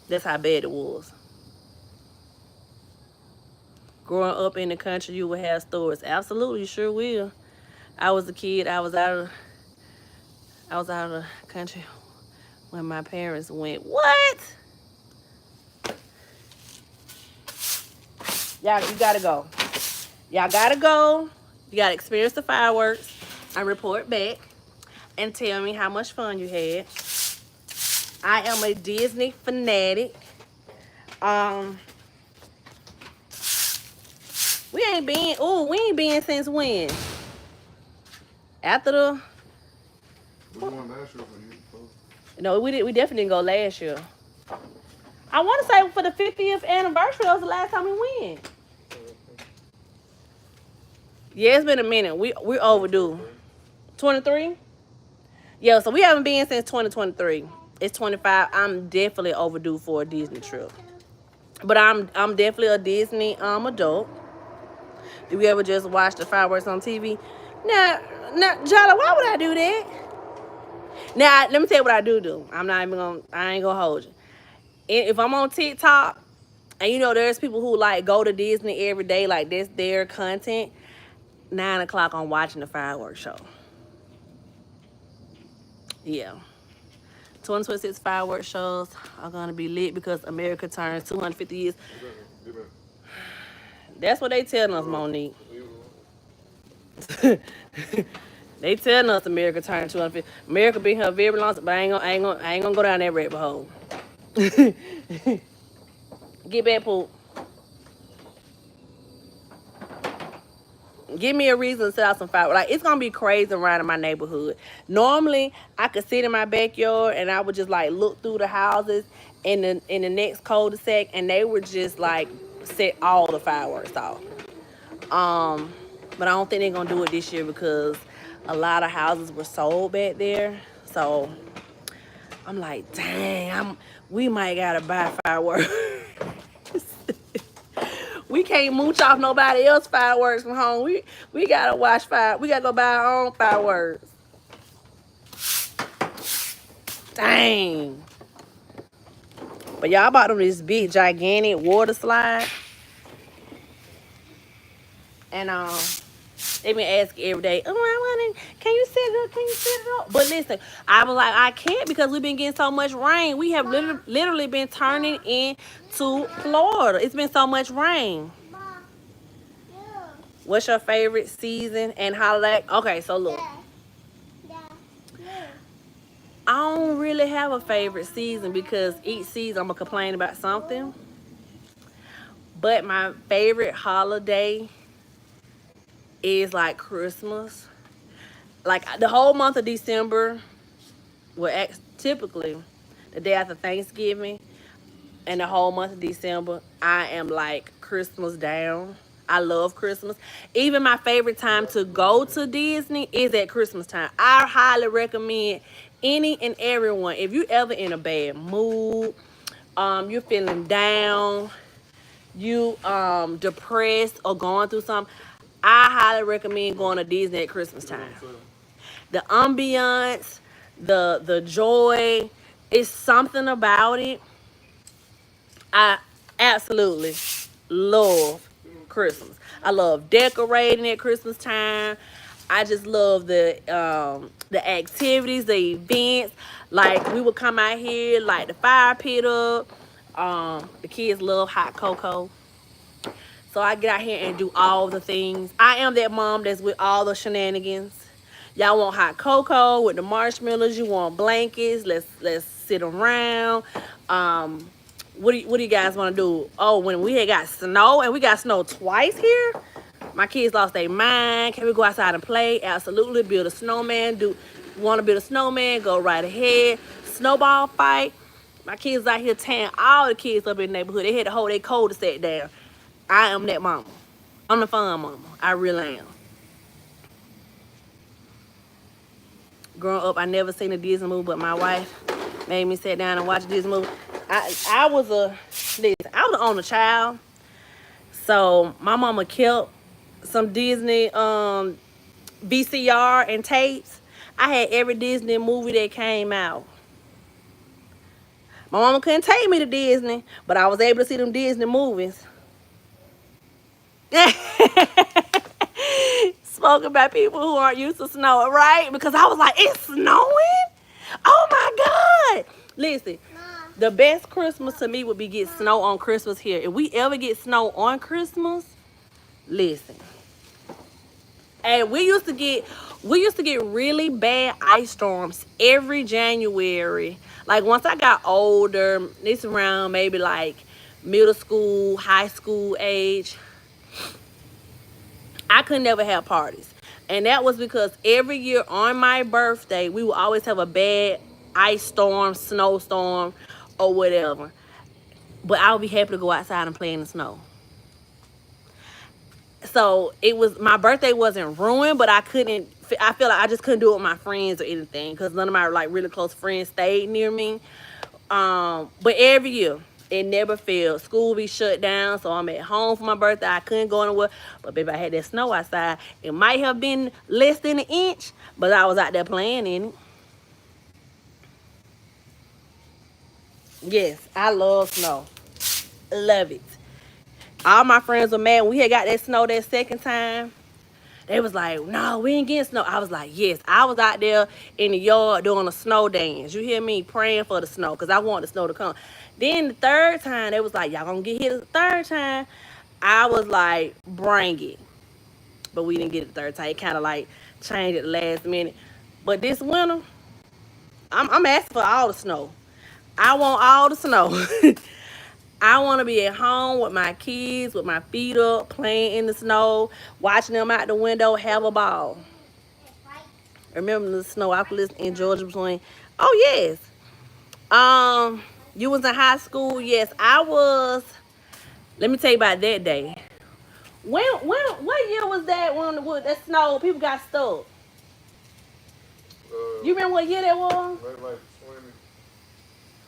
Speaker 1: That's how bad it was. Growing up in the country, you would have stores. Absolutely, you sure will. I was a kid. I was out of the country when my parents went. What? Y'all, you gotta go. Y'all gotta go. You gotta experience the fireworks. and report back and tell me how much fun you had. I am a Disney fanatic. Um, we ain't been since when? After the
Speaker 3: We won last year for you.
Speaker 1: no, we definitely didn't go last year. I want to say for the 50th anniversary, that was the last time we went. Yeah, it's been a minute. We're overdue. 23? Yeah, so we haven't been since 2023. It's 25. I'm definitely overdue for a Disney trip. But I'm definitely a Disney adult. Did we ever just watch the fireworks on TV? Now, Jolly, why would I do that? Now, let me tell you what I do. I ain't gonna hold you. If I'm on TikTok, and you know there's people who like go to Disney every day, like that's their content. 9 o'clock, I'm watching the fireworks show. Yeah. 2026 fireworks shows are gonna be lit because America turns 250 years. That's what they telling us, Monique. They telling us America turned 250. America been here very long, but I ain't gonna go down that rabbit hole. Get back, Poop. Give me a reason to set out some fireworks. Like, it's gonna be crazy around in my neighborhood. Normally, I could sit in my backyard and I would just like look through the houses in the next cul-de-sac, and they would just like set all the fireworks off. But I don't think they're gonna do it this year because a lot of houses were sold back there. So I'm like, dang, we might gotta buy fireworks. We can't mooch off nobody else fireworks from home. We gotta watch fire. We gotta go buy our own fireworks. Dang. But y'all bought them this big gigantic water slide. And they been asking every day, can you set it up? Can you set it up? But listen, I was like, I can't because we've been getting so much rain. We have literally been turning into Florida. It's been so much rain. What's your favorite season and holiday? Okay, so look. I don't really have a favorite season because each season I'm going to complain about something. But my favorite holiday is like Christmas. Like the whole month of December, well, typically the day after Thanksgiving, and the whole month of December, I am like Christmas down. I love Christmas. Even my favorite time to go to Disney is at Christmas time. I highly recommend any and everyone. If you ever in a bad mood, you're feeling down, you depressed or going through something, I highly recommend going to Disney at Christmas time. The ambiance, the joy, it's something about it. I absolutely love Christmas. I love decorating at Christmas time. I just love the activities, the events. Like we would come out here, light the fire pit up. The kids love hot cocoa. So I get out here and do all the things. I am that mom that's with all the shenanigans. Y'all want hot cocoa with the marshmallows. You want blankets. Let's sit around. What do you guys want to do? Oh, when we had got snow, and we got snow twice here, my kids lost their mind. Can we go outside and play? Absolutely. Build a snowman. Want to build a snowman? Go right ahead. Snowball fight. My kids out here tearing all the kids up in the neighborhood. They had to hold their cul-de-sac down. I am that mama. I'm the fun mama. I really am. Growing up, I never seen a Disney movie, but my wife made me sit down and watch a Disney movie. I was the only child, so my mama kept some Disney VCR and tapes. I had every Disney movie that came out. My mama couldn't take me to Disney, but I was able to see them Disney movies. Spoken by people who aren't used to snow, right? Because I was like, it's snowing? Oh my God. Listen, the best Christmas to me would be get snow on Christmas here. If we ever get snow on Christmas, listen. And we used to get, We used to get really bad ice storms every January. Like once I got older, this around maybe like middle school, high school age, I could never have parties. And that was because every year on my birthday, we would always have a bad ice storm, snowstorm, or whatever. But I would be happy to go outside and play in the snow. So it was, my birthday wasn't ruined, but I feel like I just couldn't do it with my friends or anything because none of my like really close friends stayed near me. But every year it never failed. School be shut down, so I'm at home for my birthday. I couldn't go anywhere, but baby, I had that snow outside. It might have been less than an inch, but I was out there playing in it. Yes, I love snow. Love it. All my friends were mad when we had got that snow that second time. They was like, no, we ain't getting snow. I was like, yes. I was out there in the yard doing a snow dance. You hear me? Praying for the snow because I want the snow to come. Then the third time, they was like, y'all gonna get hit the third time. I was like, bring it. But we didn't get it the third time. It kind of like changed at the last minute. But this winter, I'm asking for all the snow. I want all the snow. I want to be at home with my kids, with my feet up, playing in the snow, watching them out the window, have a ball. Remember the snowopolis in Georgia between? Oh yes. You was in high school? Yes, I was. Let me tell you about that day. What year was that when that snow? People got stuck. You remember what year that was?
Speaker 3: Like 20,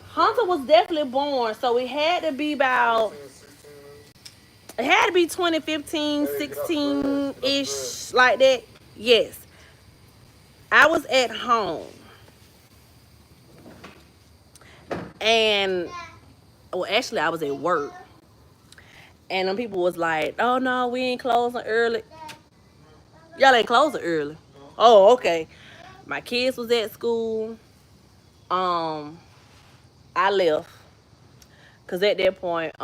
Speaker 1: Hunter was definitely born, so it had to be about.
Speaker 3: 16.
Speaker 1: It had to be 2015,
Speaker 3: Hey, get off the grass.
Speaker 1: 16
Speaker 3: Get off the
Speaker 1: ish, like that. Yes, I was at home, and well, actually, I was at work, and them people was like, "Oh no, we ain't closing early. Y'all ain't closing early." Oh, okay. My kids was at school. Um, I left because at that point,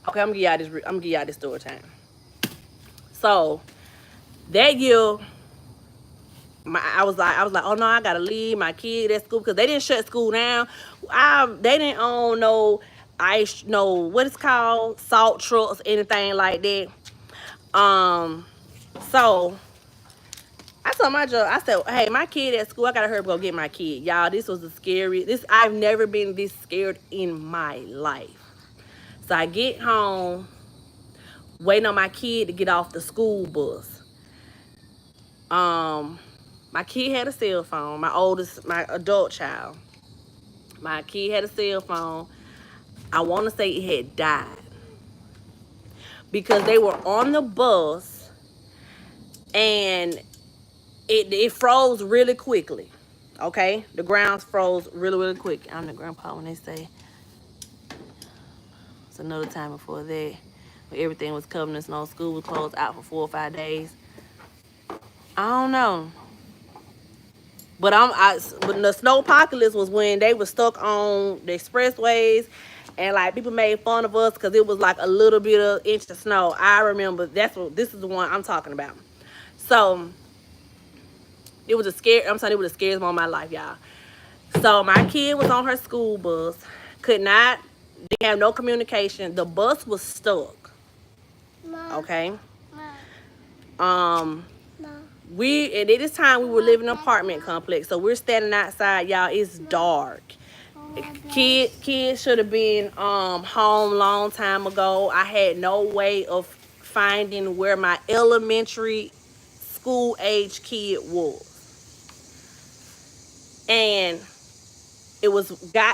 Speaker 1: okay, I'm gonna give y'all this. I'm gonna give y'all this story time. So that year, I was like, oh no, I gotta leave my kid at school because they didn't shut school down. They didn't own no ice, no what it's called, salt trucks, anything like that. Um, so I told my job, I said, hey, my kid at school, I gotta hurry up go get my kid. Y'all, this was the scary. This I've never been this scared in my life. So I get home, waiting on my kid to get off the school bus. Um, my kid had a cell phone. My adult child. My kid had a cell phone. I want to say it had died because they were on the bus and it froze really quickly. Okay, the ground froze really quick. I'm the grandpa when they say it's another time before that. When everything was covered in snow, school was closed out for 4 or 5 days. I don't know. But the snow apocalypse was when they were stuck on the expressways, and like people made fun of us because it was like a little bit of inch of snow. I remember this is the one I'm talking about. So it was a scare. I'm saying it was the scariest moment of my life, y'all. So my kid was on her school bus, didn't have no communication. The bus was stuck.
Speaker 2: Mom,
Speaker 1: Okay.
Speaker 2: Mom,
Speaker 1: Um, at this time we were living in an apartment complex, so we're standing outside, y'all. It's dark. Kids should have been home long time ago. I had no way of finding where my elementary school age kid was, and it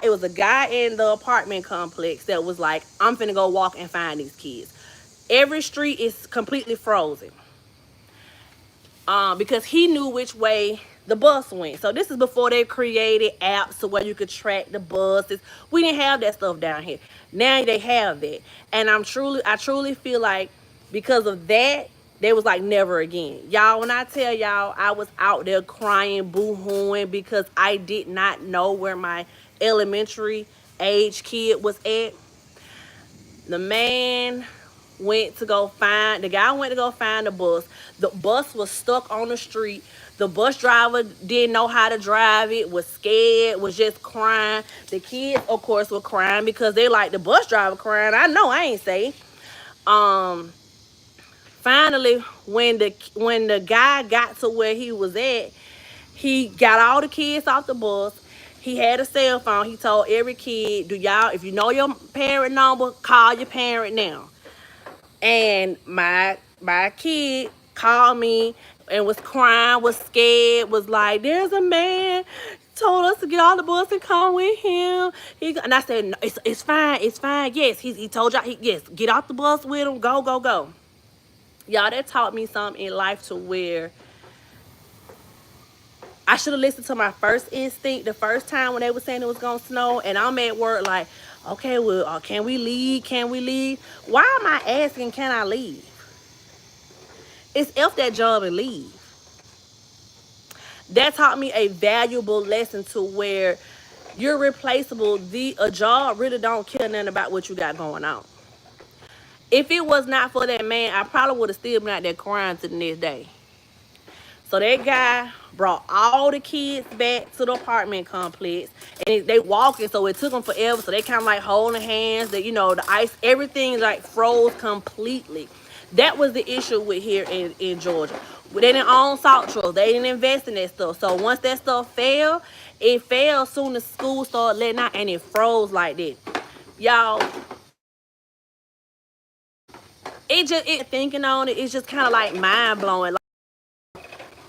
Speaker 1: was a guy in the apartment complex that was like, I'm finna go walk and find these kids. Every street is completely frozen. Because he knew which way the bus went. So this is before they created apps so where you could track the buses. We didn't have that stuff down here. Now they have that. And I truly feel like because of that, they was like never again. Y'all, when I tell y'all I was out there crying, boo-hooing because I did not know where my elementary age kid was at. The man went to go find the bus. The bus was stuck on the street. The bus driver didn't know how to drive it, was scared, was just crying. The kids, of course, were crying because they like the bus driver crying. I know, I ain't say. Um, Finally, when the guy got to where he was at, he got all the kids off the bus. He had a cell phone. He told every kid, "Do y'all, if you know your parent number, call your parent now." And my kid called me and was crying, was scared, was like, "There's a man told us to get on the bus and come with him." And I said, "No, it's fine, it's fine. Yes, he told y'all, yes, get off the bus with him. Go, go, go." Y'all, that taught me something in life to where I should have listened to my first instinct the first time when they were saying it was gonna snow, and I'm at work like, okay, well, can we leave? Can we leave? Why am I asking, can I leave? It's F that job and leave. That taught me a valuable lesson to where you're replaceable. A job really don't care nothing about what you got going on. If it was not for that man, I probably would have still been out there crying to the next day. So that guy brought all the kids back to the apartment complex, and they walking, so it took them forever. So they kind of like holding hands. That the ice, everything like froze completely. That was the issue with here in Georgia. They didn't own salt trucks. They didn't invest in that stuff. So once that stuff fell, it fell soon as school started letting out, and it froze like that. Y'all, it thinking on it, it's just kind of like mind blowing.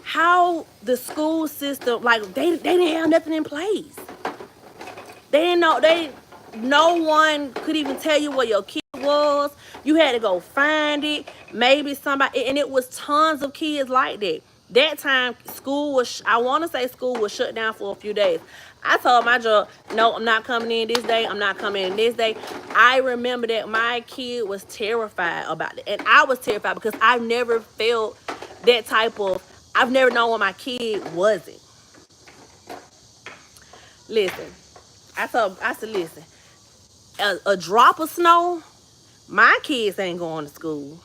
Speaker 1: How the school system, like they didn't have nothing in place. They didn't know, no one could even tell you where your kid was. You had to go find it. Maybe somebody, and it was tons of kids like that. That time I want to say school was shut down for a few days. I told my job, no, I'm not coming in this day. I'm not coming in this day. I remember that my kid was terrified about it. And I was terrified because I've never felt that type of, I've never known what my kid wasn't. Listen, I said, listen, a drop of snow, my kids ain't going to school.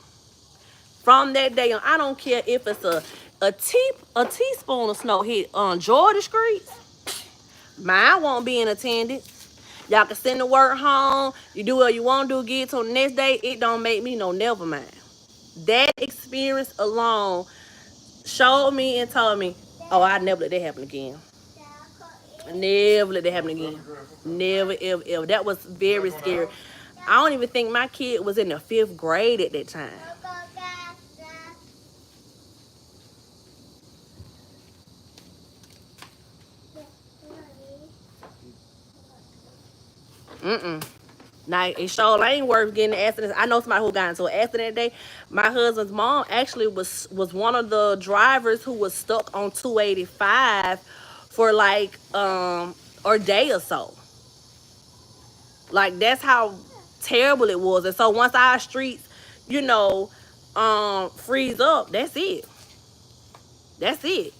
Speaker 1: From that day on, I don't care if it's a teaspoon of snow hit on Georgia streets. Mine won't be in attendance. Y'all can send the work home. You do what you want to do, get to the next day. It don't make me no never mind. That experience alone showed me and told me, oh, I never let that happen again. Never let that happen again. Never, ever, ever. That was very scary. I don't even think my kid was in the 5th grade at that time. Now, it sure ain't worth getting an accident. I know somebody who got into an accident that day. My husband's mom actually was one of the drivers who was stuck on 285 for like a day or so. Like, that's how terrible it was. And so once our streets, freeze up, that's it. That's it.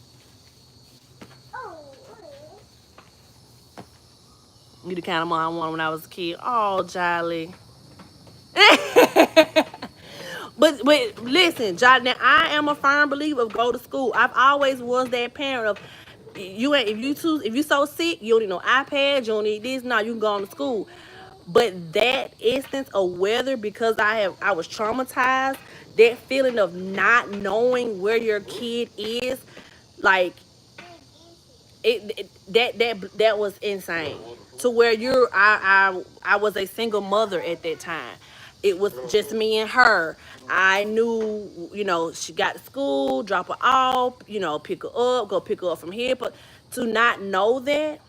Speaker 1: You the kind of mom I wanted when I was a kid. Oh, jolly. But listen, Jolly, now I am a firm believer of go to school. I've always was that parent of if you so sick, you don't need no iPad, you don't need this, no, you can go on to school. But that instance of weather, because I was traumatized, that feeling of not knowing where your kid is, like that was insane. To where I was a single mother at that time. It was just me and her. I knew, she got to school, drop her off, pick her up, go pick her up from here. But to not know that's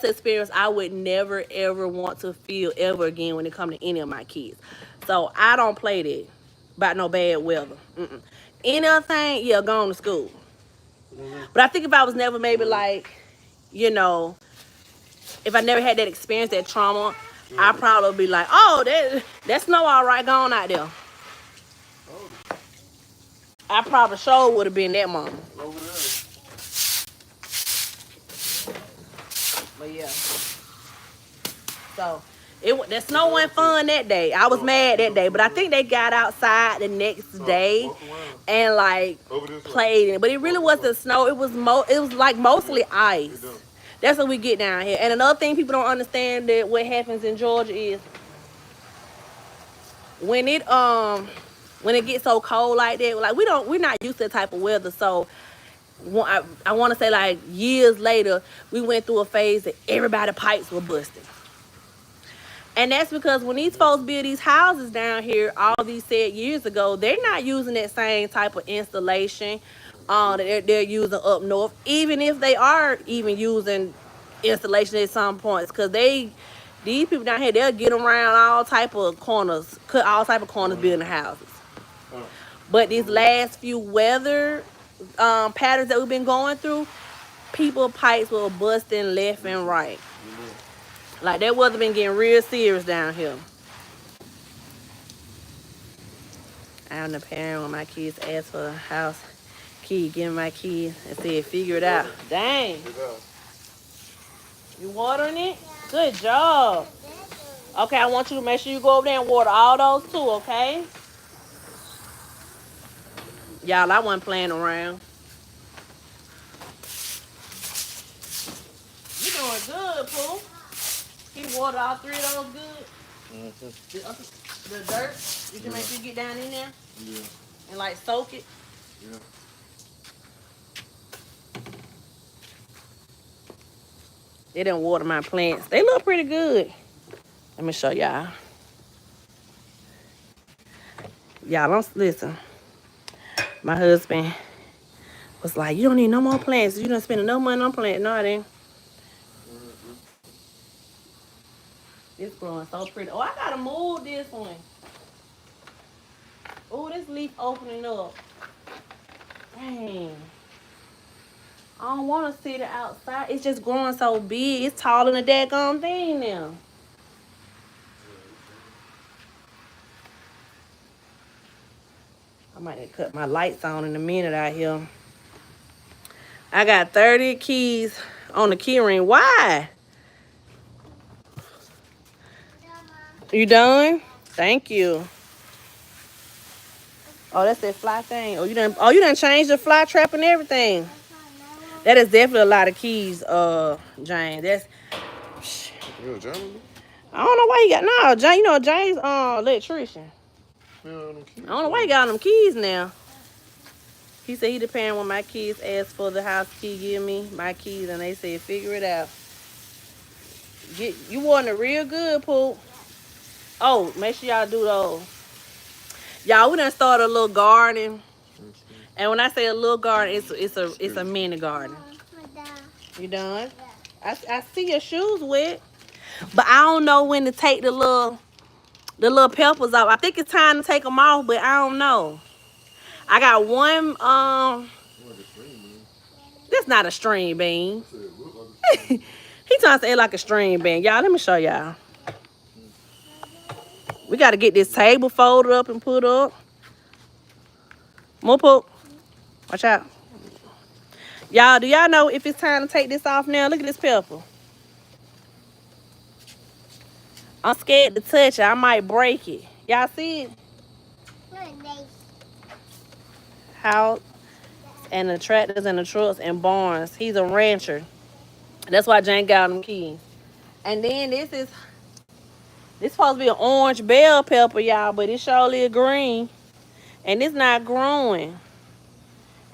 Speaker 1: an experience I would never ever want to feel ever again when it comes to any of my kids. So I don't play that about no bad weather. Any other thing, yeah, going to school. But I think if I was never maybe like, if I never had that experience, that trauma, I probably be like, oh, that snow all right, going out there. I probably sure would have been that mama. But yeah. So The snow wasn't fun that day. I was mad that day, but I think they got outside the next day and like played in it. But it really wasn't snow. It was like mostly ice. That's what we get down here. And another thing people don't understand that what happens in Georgia is when it gets so cold like that, like we're not used to that type of weather. So I want to say like years later, we went through a phase that everybody's pipes were busting. And that's because when these folks build these houses down here, all these said years ago, they're not using that same type of installation that they're using up north, even if they are even using installation at some points, because these people down here, they'll get around all type of corners, cut all type of corners building houses. But these last few weather patterns that we've been going through, people pipes were busting left and right. Like that weather been getting real serious down here. I'm the parent when my kids ask for a house key, give my keys and said figure it out. Dang. You watering it? Good job. Okay, I want you to make sure you go over there and water all those too, okay? Y'all, I wasn't playing around. You doing good, Pooh. He watered all three of those good. The dirt, you can make sure you get down in there.
Speaker 3: Yeah.
Speaker 1: And like soak it.
Speaker 3: Yeah.
Speaker 1: They didn't water my plants. They look pretty good. Let me show y'all. Y'all don't listen. My husband was like, you don't need no more plants. You don't spend enough money on plants. No, I didn't. It's growing so pretty. Oh, I gotta move this one. Oh, this leaf opening up. Dang. I don't want to sit it outside. It's just growing so big. It's taller than a daggone thing now. I might have to cut my lights on in a minute out here. I got 30 keys on the key ring. Why? You done? Thank you. Oh, that's that fly thing. Oh, you done changed the fly trap and everything. That is definitely a lot of keys, Jane. That's.
Speaker 3: Yeah, Jamie.
Speaker 1: I don't know why you got no Jane. You know Jane's electrician.
Speaker 3: Yeah,
Speaker 1: I don't know why you got them keys now. He said he the parent when my kids asked for the house key, give me my keys, and they said figure it out. You want it real good, Pooh. Oh, make sure y'all do those. Y'all, we done started a little garden. And when I say a little garden, it's a mini garden. You done? I see your shoes wet. But I don't know when to take the little peppers off. I think it's time to take them off, but I don't know. I got one, that's not a string bean. He trying to say it like a string bean. Y'all, let me show y'all. We got to get this table folded up and put up. More poop. Watch out. Y'all, do y'all know if it's time to take this off now? Look at this pepper. I'm scared to touch it. I might break it. Y'all see it? House and the tractors and the trucks and barns. He's a rancher. That's why Jane got them keys. And then this supposed to be an orange bell pepper, y'all, but it's surely a green. And it's not growing.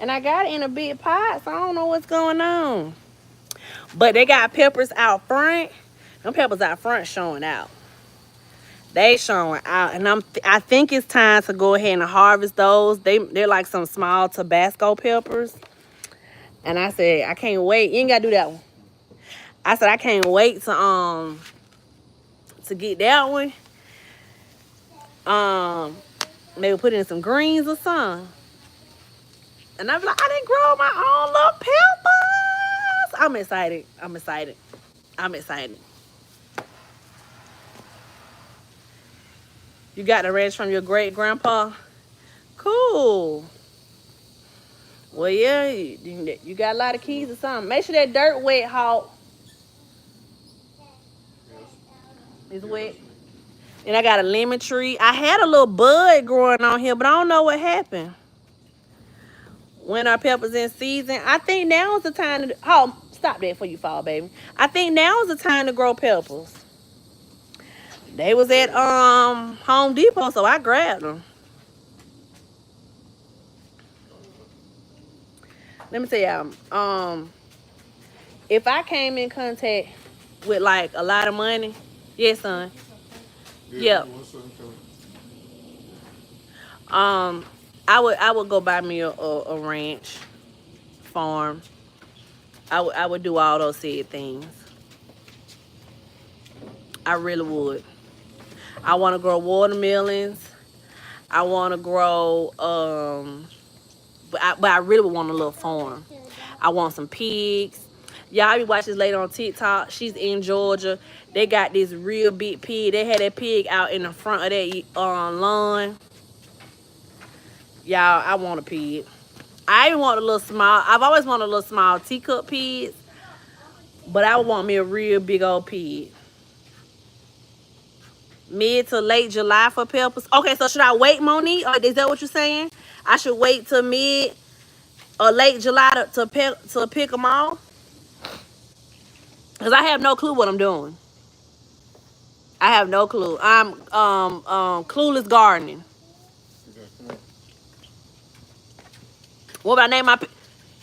Speaker 1: And I got it in a big pot, so I don't know what's going on. But they got peppers out front. Them peppers out front showing out. They showing out. And I think it's time to go ahead and harvest those. They're like some small Tabasco peppers. And I said, I can't wait. You ain't gotta do that one. I said I can't wait to get that one. Maybe put in some greens or something. And I'm like, I didn't grow my own little peppers. I'm excited. I'm excited. I'm excited. You got the ranch from your great grandpa? Cool. Well, yeah, you got a lot of keys or something. Make sure that dirt wet, Hawk. It's wet. And I got a lemon tree. I had a little bud growing on here, but I don't know what happened. When our peppers in season, I think now is the time to. Oh, stop that before you fall, baby. I think now is the time to grow peppers. They was at Home Depot, so I grabbed them. Let me tell y'all. If I came in contact with like a lot of money, yes, son.
Speaker 3: Yeah,
Speaker 1: Yep. Um, I would go buy me a ranch farm. I would do all those said things. I really would. I want to grow watermelons. I want to grow but I really want a little farm. I want some pigs. Y'all be watching this lady on TikTok. She's in Georgia. They got this real big pig. They had that pig out in the front of that lawn. Y'all, I want a pig. I even want a little small. I've always wanted a little small teacup pigs, but I want me a real big old pig. Mid to late July for peppers. Okay, so should I wait, Monique? Or is that what you're saying? I should wait till mid or late July to pick them all? Because I have no clue what I'm doing. I have no clue. I'm clueless gardening. What would I name my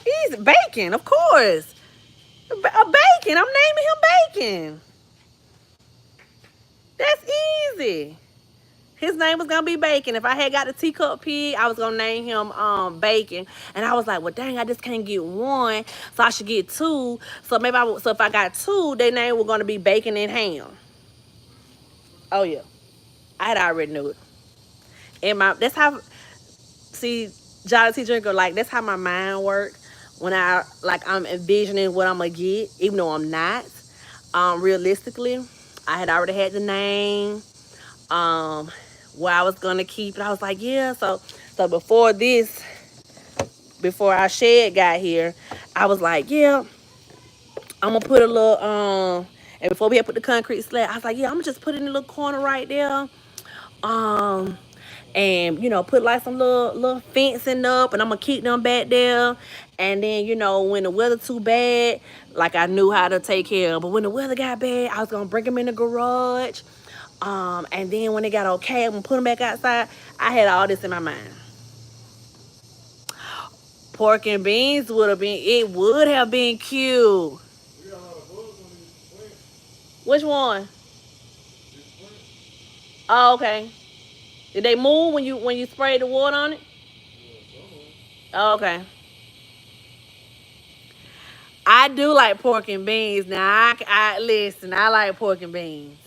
Speaker 1: He's Bacon, of course. A Bacon. I'm naming him Bacon. That's easy. His name was gonna be Bacon. If I had got a teacup pig, I was gonna name him Bacon. And I was like, well, dang, I just can't get one, so I should get two. So maybe so if I got two, their name was gonna be Bacon and Ham. Oh yeah, I had already knew it. And that's how see Jolly Tea Drinker, like that's how my mind works when I'm envisioning what I'm gonna get, even though I'm not. Realistically, I had already had the name. Where I was gonna keep it. I was like, yeah. So before our shed got here, I was like, yeah, I'm gonna put a little and before we had put the concrete slab, I was like, yeah, I'm gonna just put it in a little corner right there. Um and put like some little fencing up, and I'm gonna keep them back there. And then when the weather too bad, like I knew how to take care of. But when the weather got bad, I was gonna bring them in the garage. And then when it got okay, I'm gonna put them back outside. I had all this in my mind. Pork and beans would have been cute. Which one? Oh, okay. Did they move when you sprayed the water on it? Oh, okay. I do like pork and beans. Now I listen. I like pork and beans.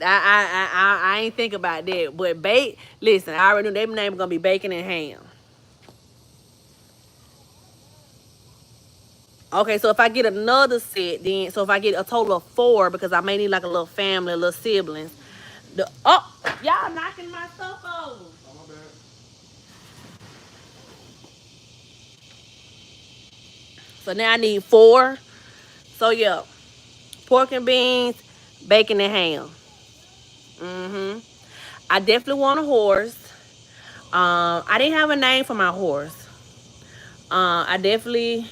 Speaker 1: I ain't think about that. But listen, I already knew their name was gonna be Bacon and Ham. Okay, so if I get another set, then if I get a total of 4, because I may need like a little family, a little siblings. Y'all knocking my stuff over. Oh, my bad. So now I need 4. So yeah, pork and beans, bacon and ham. I definitely want a horse. I didn't have a name for my horse. I definitely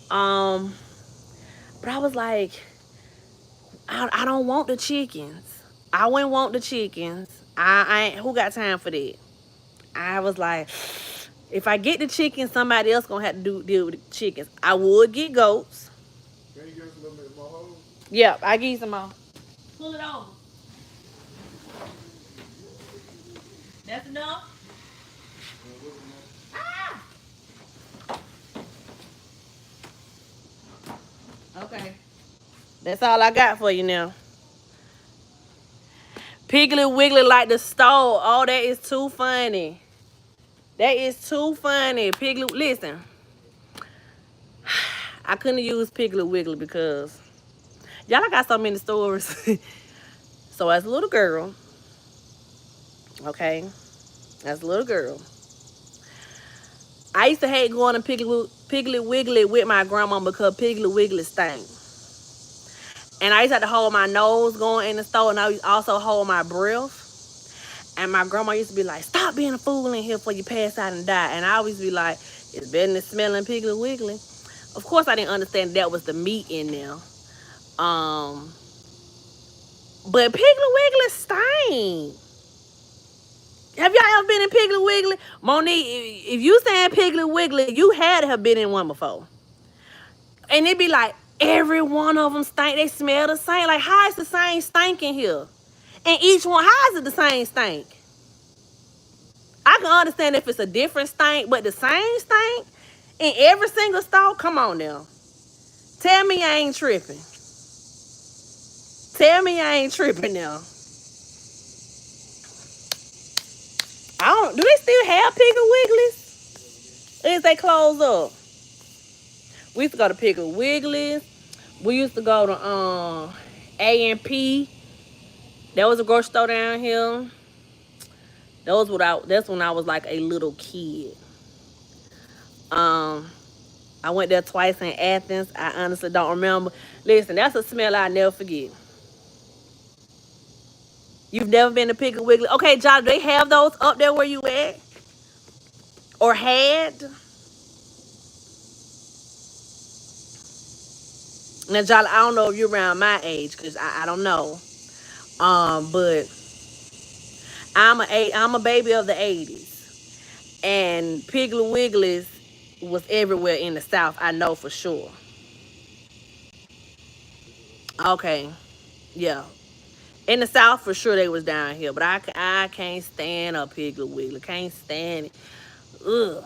Speaker 1: but I was like, I don't want the chickens. I wouldn't want the chickens. I ain't, who got time for that? I was like, if I get the chickens, somebody else gonna have to deal with the chickens. I would get goats. Can you give us a little bit more hose? Yep, I give you some more. Pull it over. That's enough? Ah! Okay. That's all I got for you now. Piggly Wiggly like the stove. Oh, that is too funny. That is too funny. Piggly, listen. I couldn't use Piggly Wiggly because y'all, I got so many stories. So as a little girl, okay, as a little girl, I used to hate going to Piggly Wiggly with my grandma because Piggly Wiggly stank. And I used to have to hold my nose going in the store, and I used to also hold my breath. And my grandma used to be like, "Stop being a fool in here before you pass out and die." And I always be like, "It's better than smelling Piggly Wiggly." Of course, I didn't understand that was the meat in there. Um, but Piggly Wiggly stink. Have y'all ever been in Piggly Wiggly? Monique, if you saying Piggly Wiggly, you had to have been in one before. And it be like, every one of them stink. They smell the same. Like, how is the same stink in here? And each one, how is it the same stink? I can understand if it's a different stink, but the same stink in every single store? Come on now. Tell me I ain't tripping. Tell me I ain't tripping now. I don't. Do they still have Piggly Wigglies? Or is they closed up? We used to go to Piggly Wigglies. We used to go to A&P. There was a grocery store down here. That's when I was like a little kid. I went there twice in Athens. I honestly don't remember. Listen, that's a smell I'll never forget. You've never been to Piggly Wiggly? Okay, John, do they have those up there where you at? Or had? Now, John, I don't know if you're around my age, because I don't know. But I'm a baby of the 80s. And Piggly Wigglies was everywhere in the South, I know for sure. Okay, yeah. In the South, for sure, they was down here. But I can't stand a Piggly Wiggly. Can't stand it. Ugh.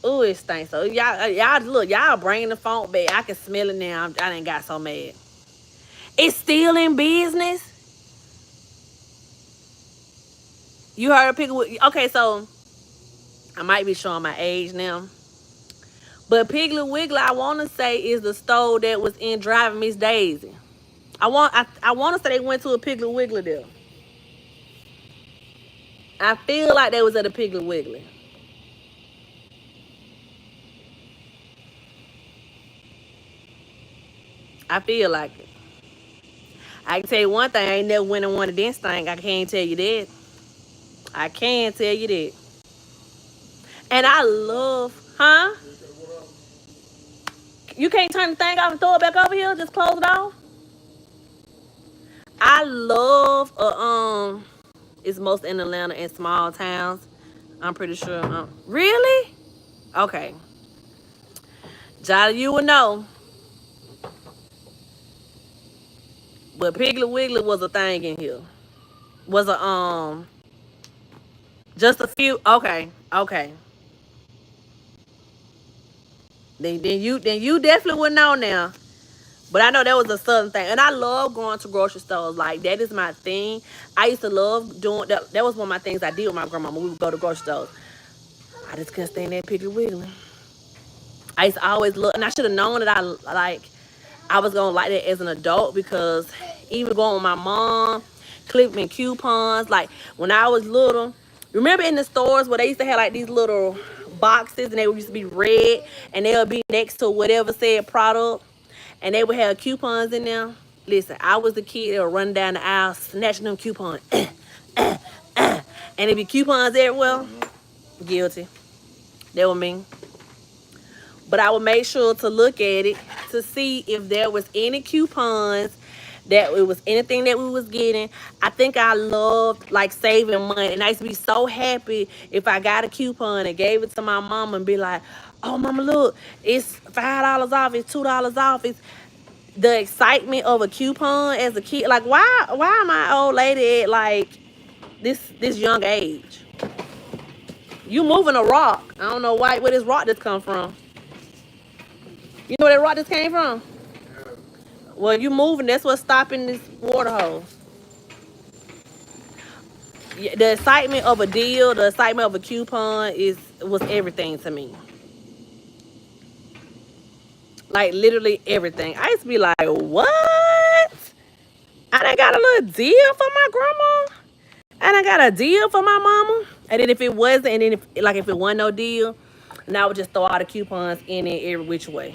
Speaker 1: Ooh, it stinks. So y'all look, y'all bringing the funk back. I can smell it now. I done got so mad. It's still in business. You heard of Piggly Wiggly? Okay, so I might be showing my age now. But Piggly Wiggly, I want to say, is the store that was in Driving Miss Daisy. I want to say they went to a Piggly Wiggly there. I feel like they was at a Piggly Wiggly. I feel like it. I can tell you one thing, I ain't never went in one of them things. I can't tell you that. I can tell you that. And I love, huh? You can't turn the thing off and throw it back over here? Just close it off? I love, it's most in Atlanta and small towns. I'm pretty sure. Really? Okay. Jolly, you would know. But Piggly Wiggly was a thing in here. Was just a few. Okay, okay. Then you definitely would know now. But I know that was a southern thing, and I love going to grocery stores. Like, that is my thing. I used to love doing that. That was one of my things I did with my grandmama. We would go to grocery stores. I just couldn't stand that Piggly Wiggly. I used to always look, and I should have known that I was gonna like that as an adult, because even going with my mom, clipping coupons. Like, when I was little, remember in the stores where they used to have like these little boxes, and they used to be red, and they would be next to whatever said product, and they would have coupons in there. Listen, I was the kid that would run down the aisle snatching them coupons, and it'd be coupons everywhere. Guilty. That was me. But I would make sure to look at it to see if there was any coupons, that it was anything that we was getting. I think I loved like saving money, and I used to be so happy if I got a coupon and gave it to my mom and be like, "Oh, mama, look, it's $5 off, it's $2 off." It's the excitement of a coupon as a kid. Like, why am I old lady at like this young age? You moving a rock. I don't know where this rock just come from. You know where that rock just came from? Well, you moving, that's what's stopping this water hose. Yeah, the excitement of a deal, the excitement of a coupon was everything to me. Like, literally everything. I used to be like, what? I done got a little deal for my grandma? I done got a deal for my mama? And then if it wasn't, and then if it wasn't no deal, and I would just throw all the coupons in it every which way.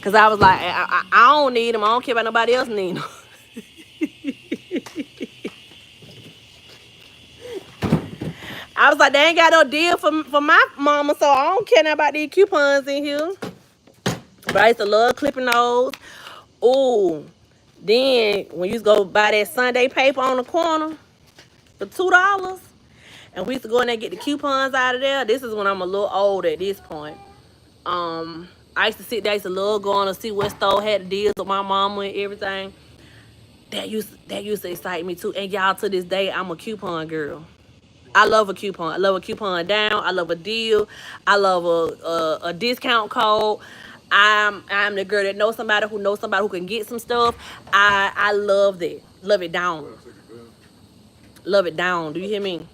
Speaker 1: Cause I was like, I don't need them. I don't care about nobody else needing them. I was like, they ain't got no deal for my mama, so I don't care about these coupons in here. But I used to love clipping those. Ooh. Then when you used to go buy that Sunday paper on the corner for $2, and we used to go in there and get the coupons out of there. This is when I'm a little old at this point. I used to sit there, I used to love going to see what store had the deals with my mama and everything. That used to excite me too. And y'all, to this day, I'm a coupon girl. I love a coupon. I love a coupon down. I love a deal. I love a discount code. I'm the girl that knows somebody who can get some stuff. I love that. Love it down. Love it down. Do you hear me?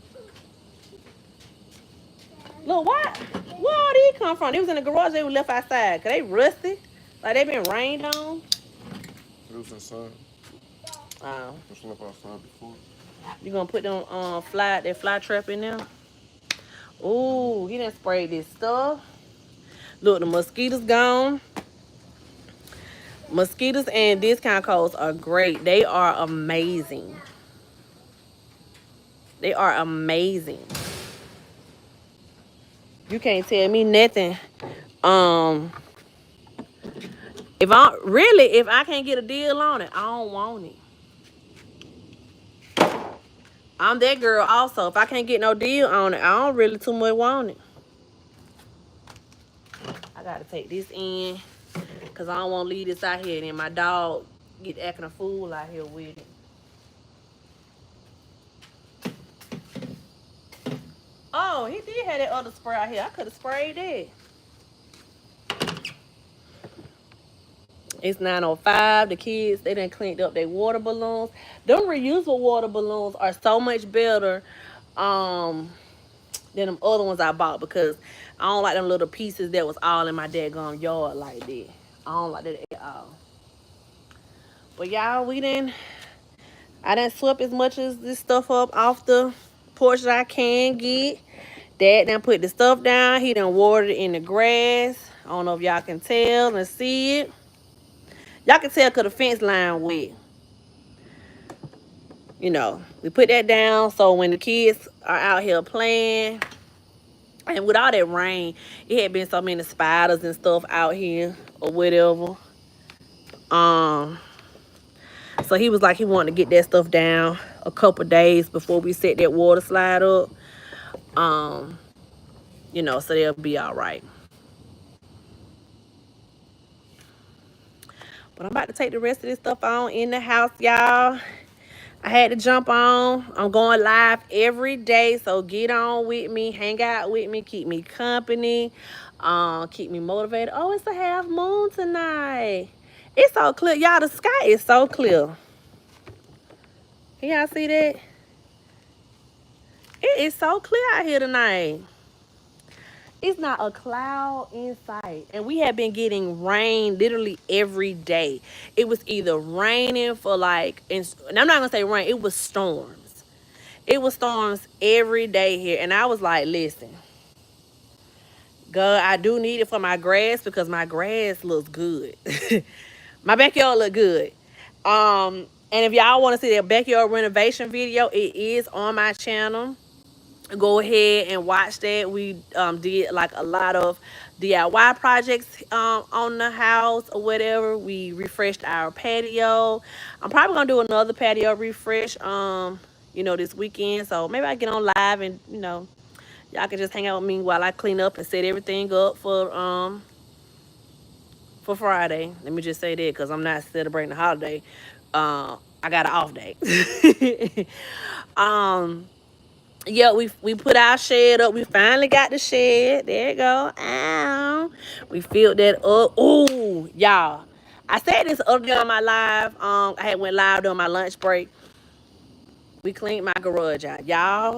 Speaker 1: Look, what? Where all these come from? They was in the garage. They were left outside. Cause they rusty. Like they been rained on.
Speaker 3: It was inside.
Speaker 1: Oh.
Speaker 3: It was left outside before.
Speaker 1: You gonna put them that fly trap in there? Ooh, he done sprayed this stuff. Look, the mosquitoes gone. Mosquitoes and discount codes are great. They are amazing. They are amazing. You can't tell me nothing. If I can't get a deal on it, I don't want it. I'm that girl also. If I can't get no deal on it, I don't really too much want it. I gotta take this in because I don't want to leave this out here and then my dog get acting a fool out here with it. Oh, he did have that other spray out here. I could have sprayed that. It's 9:05. The kids, they done cleaned up their water balloons. Them reusable water balloons are so much better than them other ones I bought because I don't like them little pieces that was all in my daggone yard like that. I don't like that at all. But y'all, I done swept as much as this stuff up off the porch that I can get. Dad done put the stuff down. He done watered it in the grass. I don't know if y'all can tell and see it. Y'all can tell because the fence line wet. You know, we put that down so when the kids are out here playing, and with all that rain, it had been so many spiders and stuff out here or whatever. So he was like he wanted to get that stuff down a couple days before we set that water slide up. You know, so they'll be all right. But I'm about to take the rest of this stuff on in the house, y'all. I had to jump on. I'm going live every day, so get on with me, hang out with me, keep me company, keep me motivated. Oh, it's a half moon tonight. It's so clear, y'all. The sky is so clear. Can y'all see that? It is so clear out here tonight. It's not a cloud in sight. And we have been getting rain literally every day. It was either raining for and I'm not going to say rain. It was storms. It was storms every day here. And I was like, listen, God, I do need it for my grass because my grass looks good. My backyard look good. And if y'all want to see that backyard renovation video, it is on my channel. Go ahead and watch that. We did like a lot of DIY projects on the house or whatever. We refreshed our patio. I'm probably gonna do another patio refresh this weekend. So maybe I get on live and y'all can just hang out with me while I clean up and set everything up for Friday. Let me just say that because I'm not celebrating the holiday. I got an off day. Yeah, we put our shed up. We finally got the shed. There you go. Ow. We filled that up. Ooh, y'all. I said this other day on my live. I had went live during my lunch break. We cleaned my garage out. Y'all,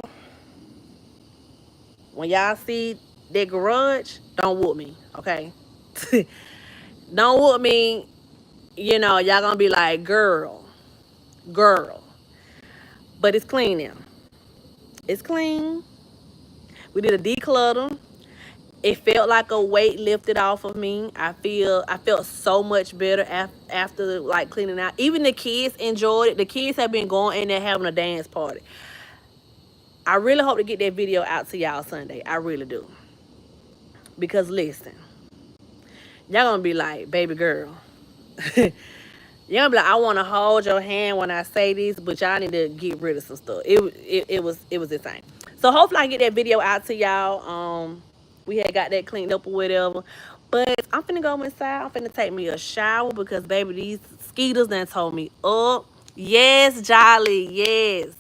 Speaker 1: when y'all see that garage, don't whoop me, okay? Don't whoop me. Y'all gonna be like, girl. But it's clean now. It's clean. We did a declutter. It felt like a weight lifted off of me. I felt so much better after like cleaning out. Even the kids enjoyed it. The kids have been going in there having a dance party. I really hope to get that video out to y'all Sunday. I really do. Because listen, y'all gonna be like, baby girl. You're gonna be like, I want to hold your hand when I say this, but y'all need to get rid of some stuff. It was insane. So hopefully I get that video out to y'all. We had got that cleaned up or whatever. But I'm finna go inside. I'm finna take me a shower because baby, these mosquitoes done told me up. Yes, Jolly. Yes.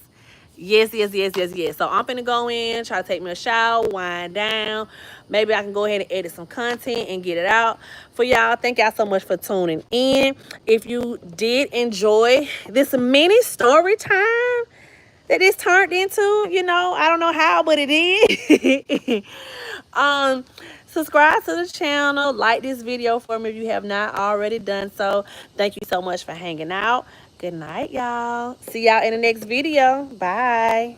Speaker 1: Yes, yes, yes, yes, yes. So I'm finna go in, try to take me a shower, wind down. Maybe I can go ahead and edit some content and get it out for y'all. Thank y'all so much for tuning in. If you did enjoy this mini story time that it's turned into, I don't know how, but it is. um, subscribe to the channel, like this video for me if you have not already done so. Thank you so much for hanging out. Good night, y'all. See y'all in the next video. Bye.